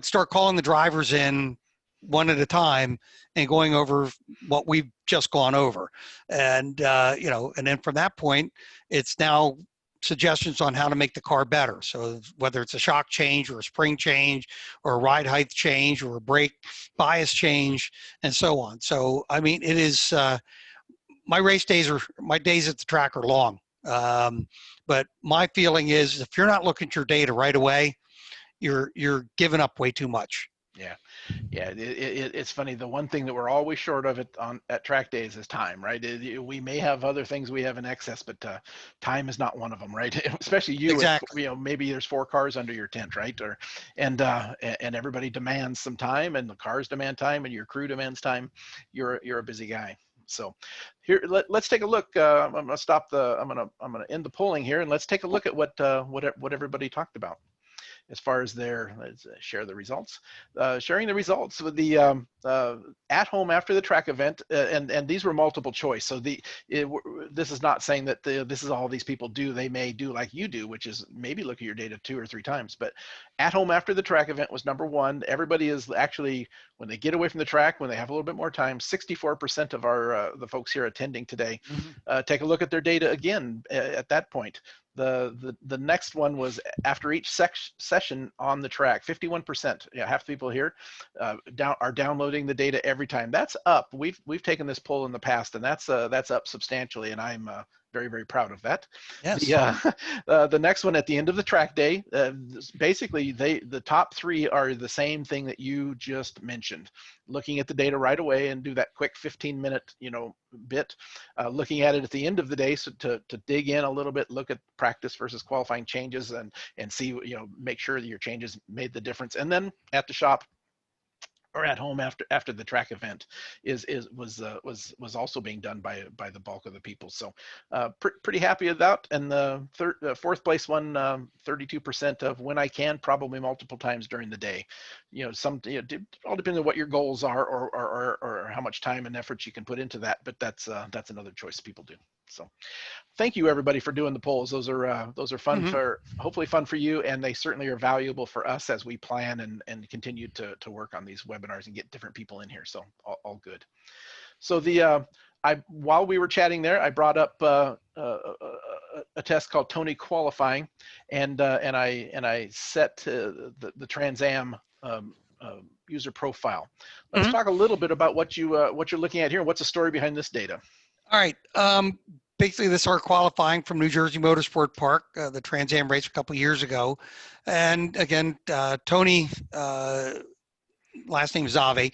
start calling the drivers in one at a time and going over what we've just gone over. And, and then from that point, it's now suggestions on how to make the car better. So whether it's a shock change or a spring change or a ride height change or a brake bias change and so on. So, I mean, it is, my days at the track are long. But my feeling is if you're not looking at your data right away, you're giving up way too much. Yeah. It's funny. The one thing that we're always short of at track days is time, right? We may have other things we have in excess, but time is not one of them, right? Especially you. Exactly. Maybe there's 4 cars under your tent, right? And everybody demands some time, and the cars demand time, and your crew demands time. You're a busy guy. So here, let's take a look. I'm gonna I'm gonna end the polling here, and let's take a look at what everybody talked about as far as let's share the results. Sharing the results with the at home after the track event, and these were multiple choice. So this is not saying that this is all these people do. They may do like you do, which is maybe look at your data 2 or 3 times. But at home after the track event was number 1. Everybody is actually, when they get away from the track, when they have a little bit more time, 64% of our the folks here attending today take a look at their data again at that point. The next one was after each session on the track. 51%, half the people here are downloading the data every time. That's up. We've taken this poll in the past, and that's up substantially, and I'm very, very proud of that. Yes. The next one at the end of the track day, basically the top 3 are the same thing that you just mentioned. Looking at the data right away and do that quick 15-minute bit. Looking at it at the end of the day, so to dig in a little bit, look at practice versus qualifying changes, and see, make sure that your changes made the difference. And then at the shop or at home after the track event was also being done by the bulk of the people. So pretty happy with that. And the fourth place one, 32% of when I can, probably multiple times during the day. It all depends on what your goals are or how much time and effort you can put into that. But that's another choice people do. So thank you everybody for doing the polls. Those are fun hopefully fun for you, and they certainly are valuable for us as we plan and continue to work on these webinars and get different people in here. So all good. So while we were chatting there, I brought up a test called Tony Qualifying, and I set the Trans Am user profile. Let's talk a little bit about what you're looking at here and what's the story behind this data. All right. basically this is our qualifying from New Jersey Motorsport Park, the Trans Am race a couple years ago. And again, Tony, last name Zave,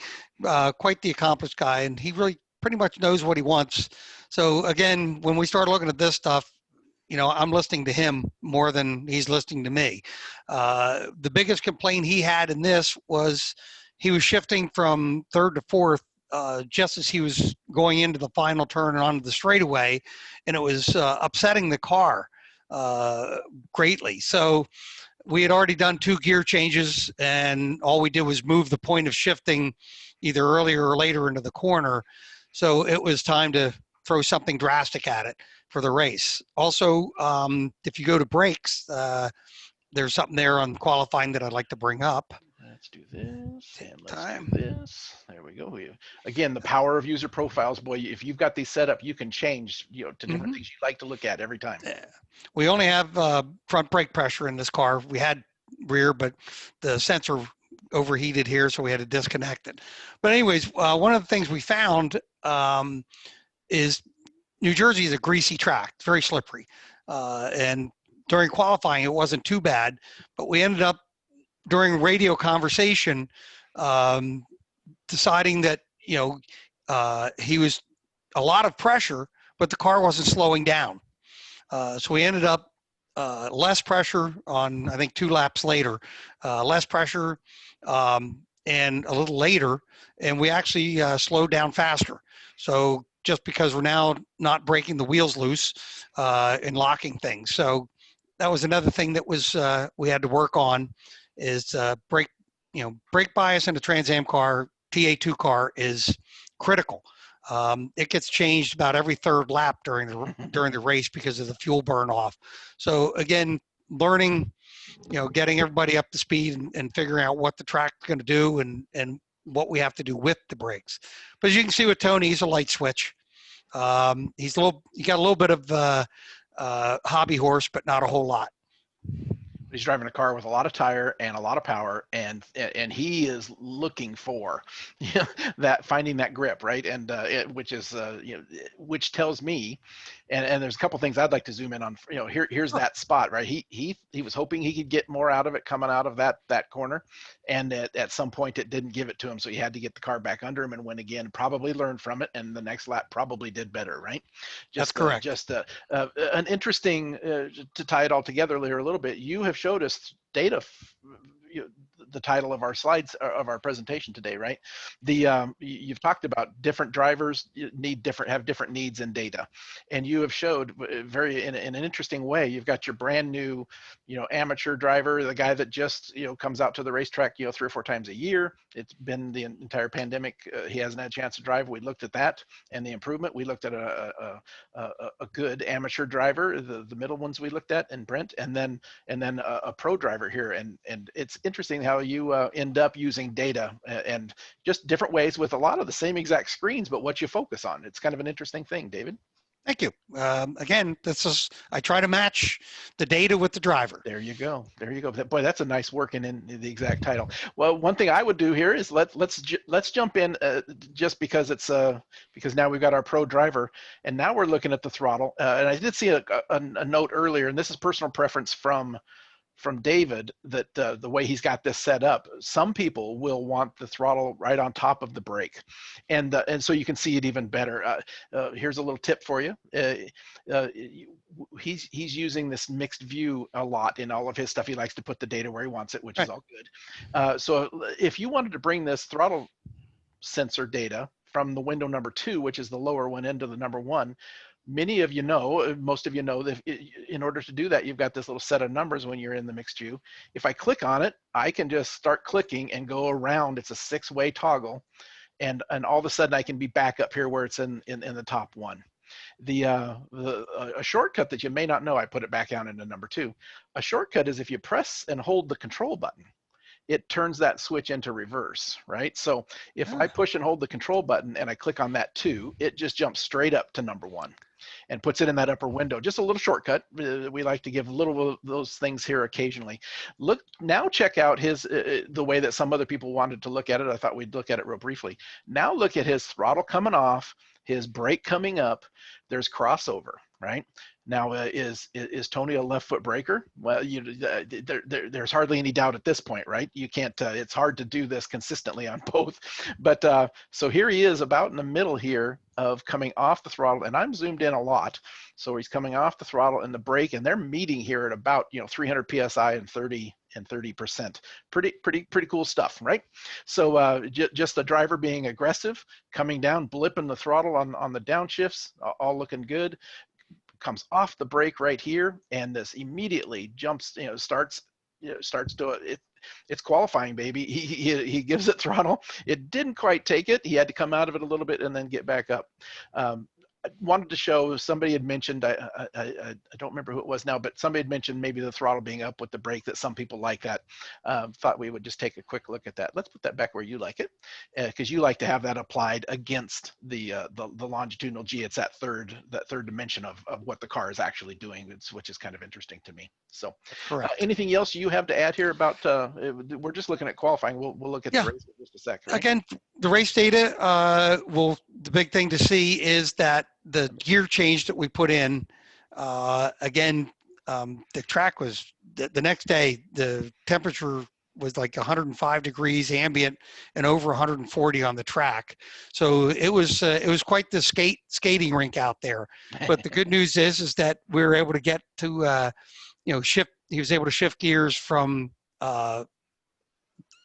quite the accomplished guy, and he really pretty much knows what he wants. So again, when we start looking at this stuff, I'm listening to him more than he's listening to me. The biggest complaint he had in this was he was shifting from third to fourth just as he was going into the final turn and onto the straightaway, and it was upsetting the car greatly. So we had already done 2 gear changes, and all we did was move the point of shifting either earlier or later into the corner. So it was time to throw something drastic at it for the race. Also, if you go to brakes, there's something there on qualifying that I'd like to bring up. Let's do this, and let's do this. There we go. Again, the power of user profiles, boy, if you've got these set up, you can change to different things you like to look at every time. Yeah. We only have front brake pressure in this car. We had rear, but the sensor overheated here, so we had to disconnect it. But anyways, one of the things we found is New Jersey is a greasy track. It's very slippery. And during qualifying, it wasn't too bad, but we ended up during radio conversation deciding that, he was a lot of pressure, but the car wasn't slowing down. So we ended up less pressure on, I think, 2 laps later, less pressure and a little later, and we actually slowed down faster. So just because we're now not breaking the wheels loose and locking things. So that was another thing that was we had to work on is brake bias in a Trans Am car, TA2 car is critical. It gets changed about every 3rd lap during the race because of the fuel burn off. So again, learning, getting everybody up to speed and figuring out what the track's going to do and what we have to do with the brakes. But as you can see with Tony, he's a light switch. He got a little bit of hobby horse, but not a whole lot. He's driving a car with a lot of tire and a lot of power, and he is looking for finding that grip, right? And which tells me, and there's a couple things I'd like to zoom in on. Here's that spot, right? He was hoping he could get more out of it coming out of that corner, and at some point it didn't give it to him, so he had to get the car back under him and win again. Probably learned from it, and the next lap probably did better, right? That's correct. Just an interesting to tie it all together here a little bit. You have showed us data, the title of our slides of our presentation today, right? You've talked about different drivers have different needs in data, and you have showed in an interesting way. You've got your brand new, amateur driver, the guy that just comes out to the racetrack 3 or 4 times a year. It's been the entire pandemic. He hasn't had a chance to drive. We looked at that and the improvement. We looked at a good amateur driver, the middle ones we looked at, and Brent, and then a pro driver here. And it's interesting how you end up using data and just different ways with a lot of the same exact screens, but what you focus on. It's kind of an interesting thing, David. Thank you. Again, I try to match the data with the driver. There you go. Boy, that's a nice working in the exact title. Well, one thing I would do here is let's jump in just because it's because now we've got our pro driver, and now we're looking at the throttle. And I did see a note earlier, and this is personal preference from David, that the way he's got this set up, some people will want the throttle right on top of the brake, and so you can see it even better. Here's a little tip for you. He's using this mixed view a lot in all of his stuff. He likes to put the data where he wants it, which is all good. So if you wanted to bring this throttle sensor data from the window number 2, which is the lower one, into the number 1, most of you know that in order to do that, you've got this little set of numbers when you're in the mixed view. If I click on it, I can just start clicking and go around. It's a 6-way toggle, and all of a sudden I can be back up here where it's in the top 1. A shortcut that you may not know, I put it back down into number 2. A shortcut is if you press and hold the control button, it turns that switch into reverse, right? So if I push and hold the control button and I click on that 2, it just jumps straight up to number 1 and puts it in that upper window. Just a little shortcut. We like to give a little of those things here occasionally. Now check out the way that some other people wanted to look at it. I thought we'd look at it real briefly. Now look at his throttle coming off, his brake coming up. There's crossover. right? Now, is Tony a left foot breaker? Well, there's hardly any doubt at this point, right? You can't. It's hard to do this consistently on both. But so here he is, about in the middle here of coming off the throttle, and I'm zoomed in a lot. So he's coming off the throttle and the brake, and they're meeting here at about 300 psi and 30%. Pretty cool stuff, right? So just the driver being aggressive, coming down, blipping the throttle on the downshifts, all looking good. Comes off the brake right here, and this immediately jumps, starts to it. It's qualifying, baby. He gives it throttle. It didn't quite take it. He had to come out of it a little bit and then get back up. I wanted to show, somebody had mentioned, I don't remember who it was now, but somebody had mentioned maybe the throttle being up with the brake, that some people like that. Thought we would just take a quick look at that. Let's put that back where you like it, because you like to have that applied against the longitudinal G. It's that third dimension of what the car is actually doing, which is kind of interesting to me. So anything else you have to add here about, we're just looking at qualifying. We'll look at the race in just a second. Right? Again, the race data, the big thing to see is that the gear change that we put in, the track was, the next day, the temperature was like 105 degrees ambient and over 140 on the track. So it was quite the skating rink out there. But the good news is that we were able to get to, shift. He was able to shift gears from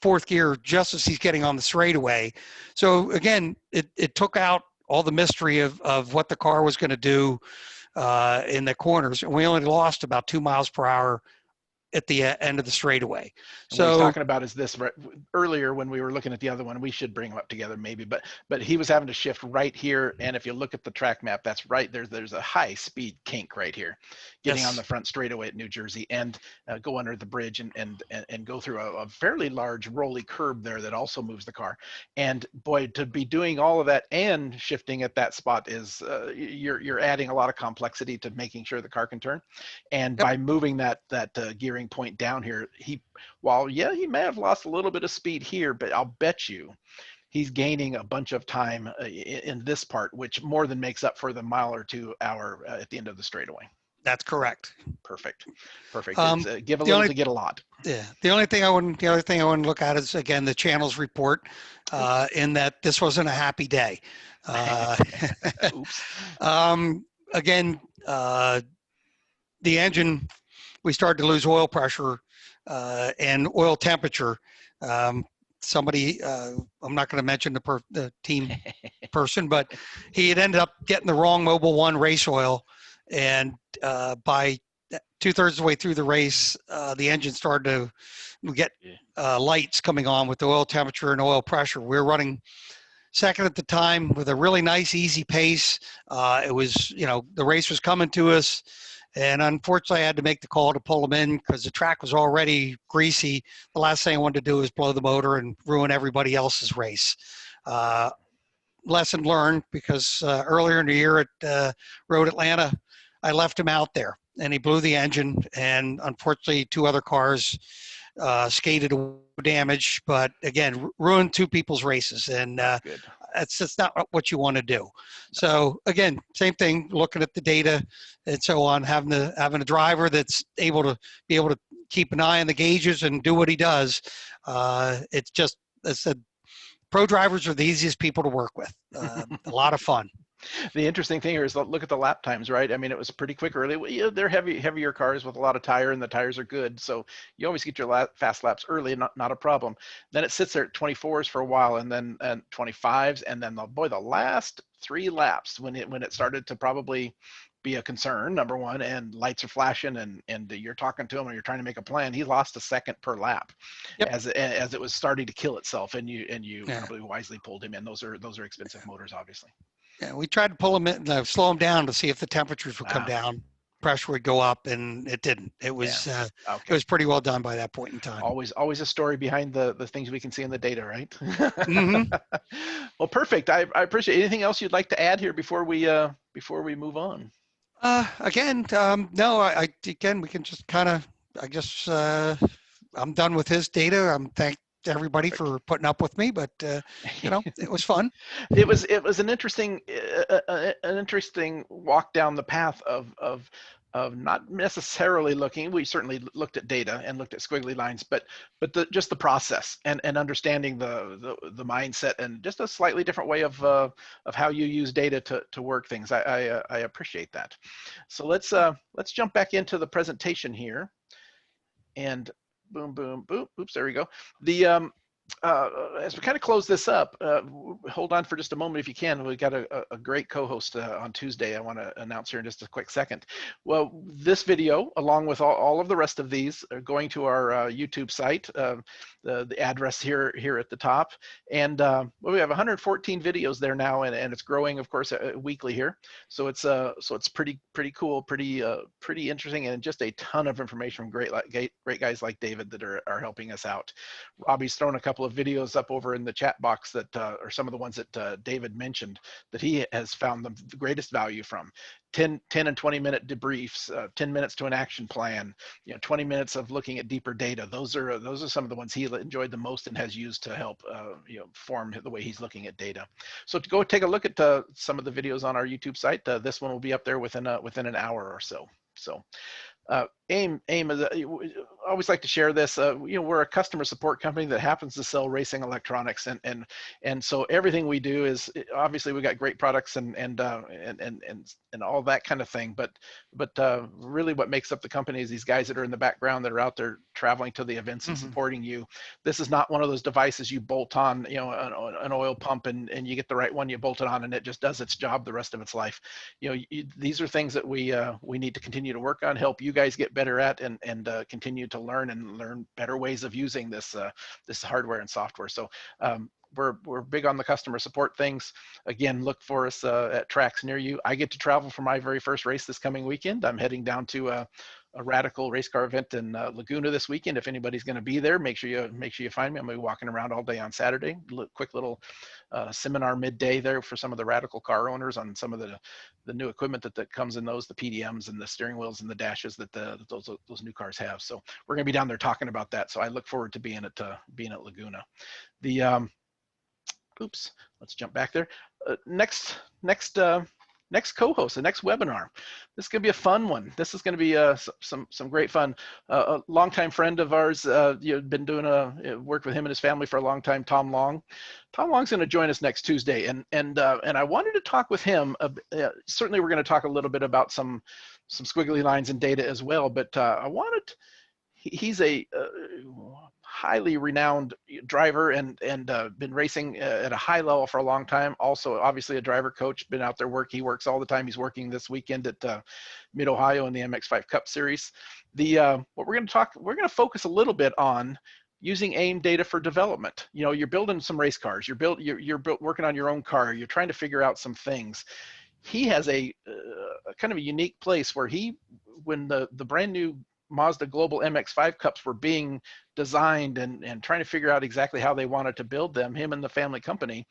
fourth gear just as he's getting on the straightaway. So again, it took out all the mystery of what the car was going to do in the corners. And we only lost about 2 miles per hour at the end of the straightaway. So what he's talking about is this. Earlier when we were looking at the other one, we should bring them up together maybe, but he was having to shift right here, and if you look at the track map, that's right, there's a high speed kink right here, getting on the front straightaway at New Jersey, and go under the bridge and go through a fairly large rolly curb there that also moves the car. And boy, to be doing all of that and shifting at that spot is you're adding a lot of complexity to making sure the car can turn. And by moving that gearing point down here, he may have lost a little bit of speed here, but I'll bet you he's gaining a bunch of time in this part, which more than makes up for the mile or 2 hour at the end of the straightaway. That's correct. Perfect. It's, give a little to get a lot. Yeah. The other thing I want to look at is, again, the channels report, in that this wasn't a happy day. Oops. Again, the engine, we started to lose oil pressure and oil temperature. Somebody, I'm not going to mention the team person, but he had ended up getting the wrong Mobil 1 race oil. And by 2/3 of the way through the race, the engine started to get lights coming on with the oil temperature and oil pressure. We were running second at the time with a really nice, easy pace. It was, the race was coming to us. And unfortunately, I had to make the call to pull them in because the track was already greasy. The last thing I wanted to do was blow the motor and ruin everybody else's race. Lesson learned, because earlier in the year at Road Atlanta, I left him out there and he blew the engine. And unfortunately, 2 other cars skated damage, but again, ruined 2 people's races. And that's just not what you want to do. So again, same thing, looking at the data and so on, having a driver that's able to keep an eye on the gauges and do what he does. It's just, I said, pro drivers are the easiest people to work with. A lot of fun. The interesting thing here is look at the lap times, right? I mean, it was pretty quick early. They're heavier cars with a lot of tire, and the tires are good. So you always get your fast laps early, not a problem. Then it sits there at 24s for a while, and then 25s, and then the last 3 laps when it started to probably be a concern, number one, and lights are flashing, and you're talking to him and you're trying to make a plan. He lost a second per lap as it was starting to kill itself, and you probably wisely pulled him in. Those are expensive motors, obviously. Yeah, we tried to pull him in, slow him down to see if the temperatures would come down, pressure would go up, and it didn't. It was it was pretty well done by that point in time. Always a story behind the things we can see in the data, right? Mm-hmm. Well, perfect. I appreciate it. Anything else you'd like to add here before we move on? No. We can just kind of. I'm done with his data. I'm to everybody for putting up with me, but you know, it was fun. It was an interesting walk down the path of not necessarily looking. We certainly looked at data and looked at squiggly lines, but just the process and understanding the mindset and just a slightly different way of how you use data to work things. I appreciate that. So let's jump back into the presentation here, and boom, boom, boom. Oops, there we go. The as we kind of close this up, hold on for just a moment if you can. We've got a great co-host on Tuesday I want to announce here in just a quick second. Well, this video, along with all of the rest of these, are going to our YouTube site, the address here at the top. And well, we have 114 videos there now, and it's growing, of course, weekly here. So it's pretty cool, pretty interesting, and just a ton of information from great guys like David that are helping us out. Robbie's thrown a couple of videos up over in the chat box that are some of the ones that David mentioned that he has found the greatest value from. 10 and 20 minute debriefs, 10 minutes to an action plan, 20 minutes of looking at deeper data. Those are some of the ones he enjoyed the most and has used to help form the way he's looking at data. So to go take a look at some of the videos on our YouTube site. This one will be up there within an hour or so. So AIM is I always like to share this. We're a customer support company that happens to sell racing electronics, and so everything we do is, obviously we got great products and all that kind of thing. But really, what makes up the company is these guys that are in the background that are out there traveling to the events and supporting you. This is not one of those devices you bolt on, an oil pump, and you get the right one, you bolt it on, and it just does its job the rest of its life. These are things that we need to continue to work on, help you guys get better at, and continue to learn better ways of using this hardware and software. So we're big on the customer support things. Again, look for us at tracks near you. I get to travel for my very first race this coming weekend. I'm heading down to a radical race car event in Laguna this weekend. If anybody's going to be there, make sure you find me. I'm going to be walking around all day on Saturday. Quick little seminar midday there for some of the radical car owners on some of the new equipment that comes in those, the PDMs and the steering wheels and the dashes that those new cars have. So we're going to be down there talking about that. So I look forward to being at Laguna. The oops, let's jump back there. Next co-host, the next webinar. This is going to be a fun one. This is going to be some great fun. A longtime friend of ours, been doing work with him and his family for a long time, Tom Long. Tom Long's going to join us next Tuesday, and I wanted to talk with him. Certainly, we're going to talk a little bit about some squiggly lines and data as well. But he's a highly renowned driver and been racing at a high level for a long time. Also, obviously a driver coach, been out there he works all the time. He's working this weekend at Mid-Ohio in the MX5 Cup Series. What we're going to focus a little bit on using AIM data for development. You're building some race cars, you're working on your own car, you're trying to figure out some things. He has a kind of a unique place where when the brand new Mazda Global MX5 Cups were being designed and trying to figure out exactly how they wanted to build them, him and the family company,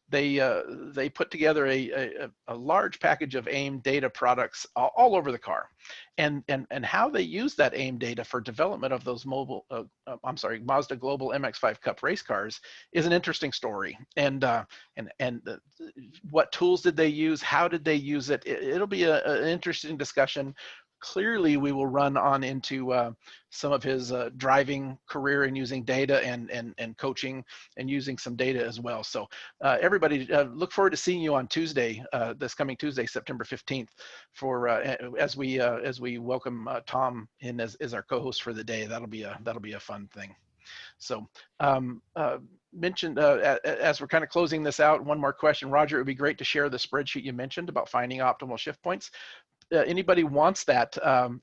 they put together a large package of AIM data products all over the car, and how they use that AIM data for development of those Mazda Global MX5 Cup race cars is an interesting story. And what tools did they use? How did they use it? It'll be an interesting discussion. Clearly, we will run on into some of his driving career and using data and coaching and using some data as well. So everybody, look forward to seeing you on Tuesday, this coming Tuesday, September 15th, for as we welcome Tom in as our co-host for the day. That'll be a fun thing. So mentioned as we're kind of closing this out, one more question, Roger. It would be great to share the spreadsheet you mentioned about finding optimal shift points. Anybody wants that,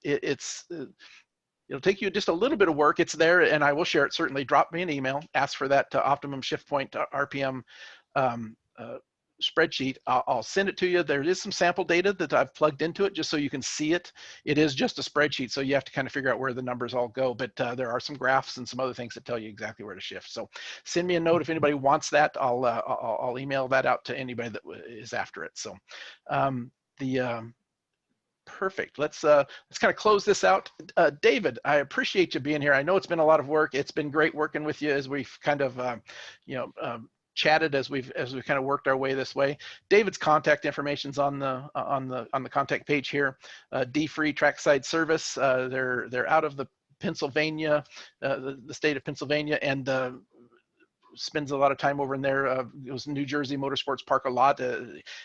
it'll take you just a little bit of work. It's there, and I will share it. Certainly, drop me an email, ask for that optimum shift point RPM spreadsheet. I'll send it to you. There is some sample data that I've plugged into it just so you can see it. It is just a spreadsheet, so you have to kind of figure out where the numbers all go, but there are some graphs and some other things that tell you exactly where to shift. So send me a note if anybody wants that. I'll email that out to anybody that is after it. So Perfect. Let's kind of close this out. David, I appreciate you being here. I know it's been a lot of work. It's been great working with you as we've kind of chatted as we've kind of worked our way this way. David's contact information's on the contact page here. DFree Trackside Service. They're out of the Pennsylvania, the state of Pennsylvania, and spends a lot of time over in there. It was New Jersey Motorsports Park a lot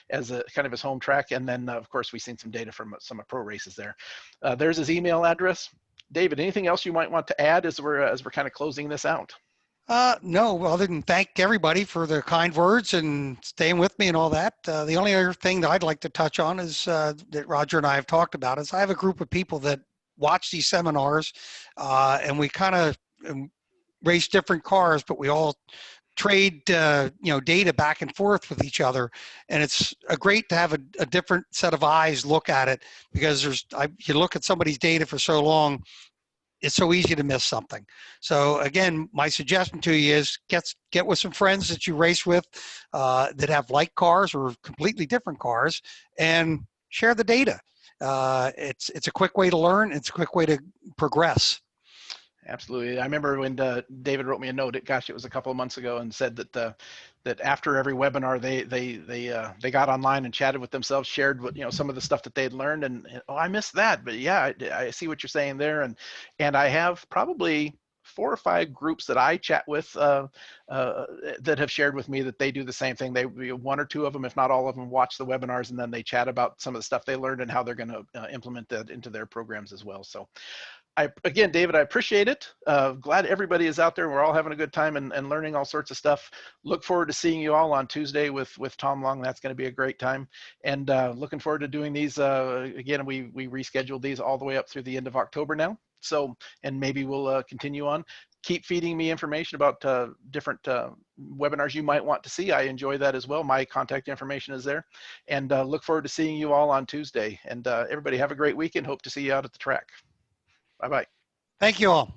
as a kind of his home track. And then of course we've seen some data from some pro races there. There's his email address. David, anything else you might want to add as we're kind of closing this out? No, other than thank everybody for their kind words and staying with me and all that. The only other thing that I'd like to touch on is that Roger and I have talked about is I have a group of people that watch these seminars, and we kind of race different cars, but we all trade data back and forth with each other, and it's great to have a different set of eyes look at it, because you look at somebody's data for so long, it's so easy to miss something. So again, my suggestion to you is get with some friends that you race with that have like cars or completely different cars, and share the data. It's a quick way to learn. It's a quick way to progress. Absolutely. I remember when David wrote me a note. It was a couple of months ago, and said that after every webinar, they got online and chatted with themselves, shared what some of the stuff that they'd learned, and oh, I missed that, but yeah, I see what you're saying there, and I have probably 4 or 5 groups that I chat with that have shared with me that they do the same thing. They 1 or 2 of them, if not all of them, watch the webinars, and then they chat about some of the stuff they learned and how they're going to implement that into their programs as well. So. Again, David, I appreciate it. Glad everybody is out there. We're all having a good time and learning all sorts of stuff. Look forward to seeing you all on Tuesday with Tom Long. That's going to be a great time. And looking forward to doing these. Again, we rescheduled these all the way up through the end of October now. So, and maybe we'll continue on. Keep feeding me information about different webinars you might want to see. I enjoy that as well. My contact information is there. And look forward to seeing you all on Tuesday. And everybody have a great weekend. Hope to see you out at the track. Bye-bye. Thank you all.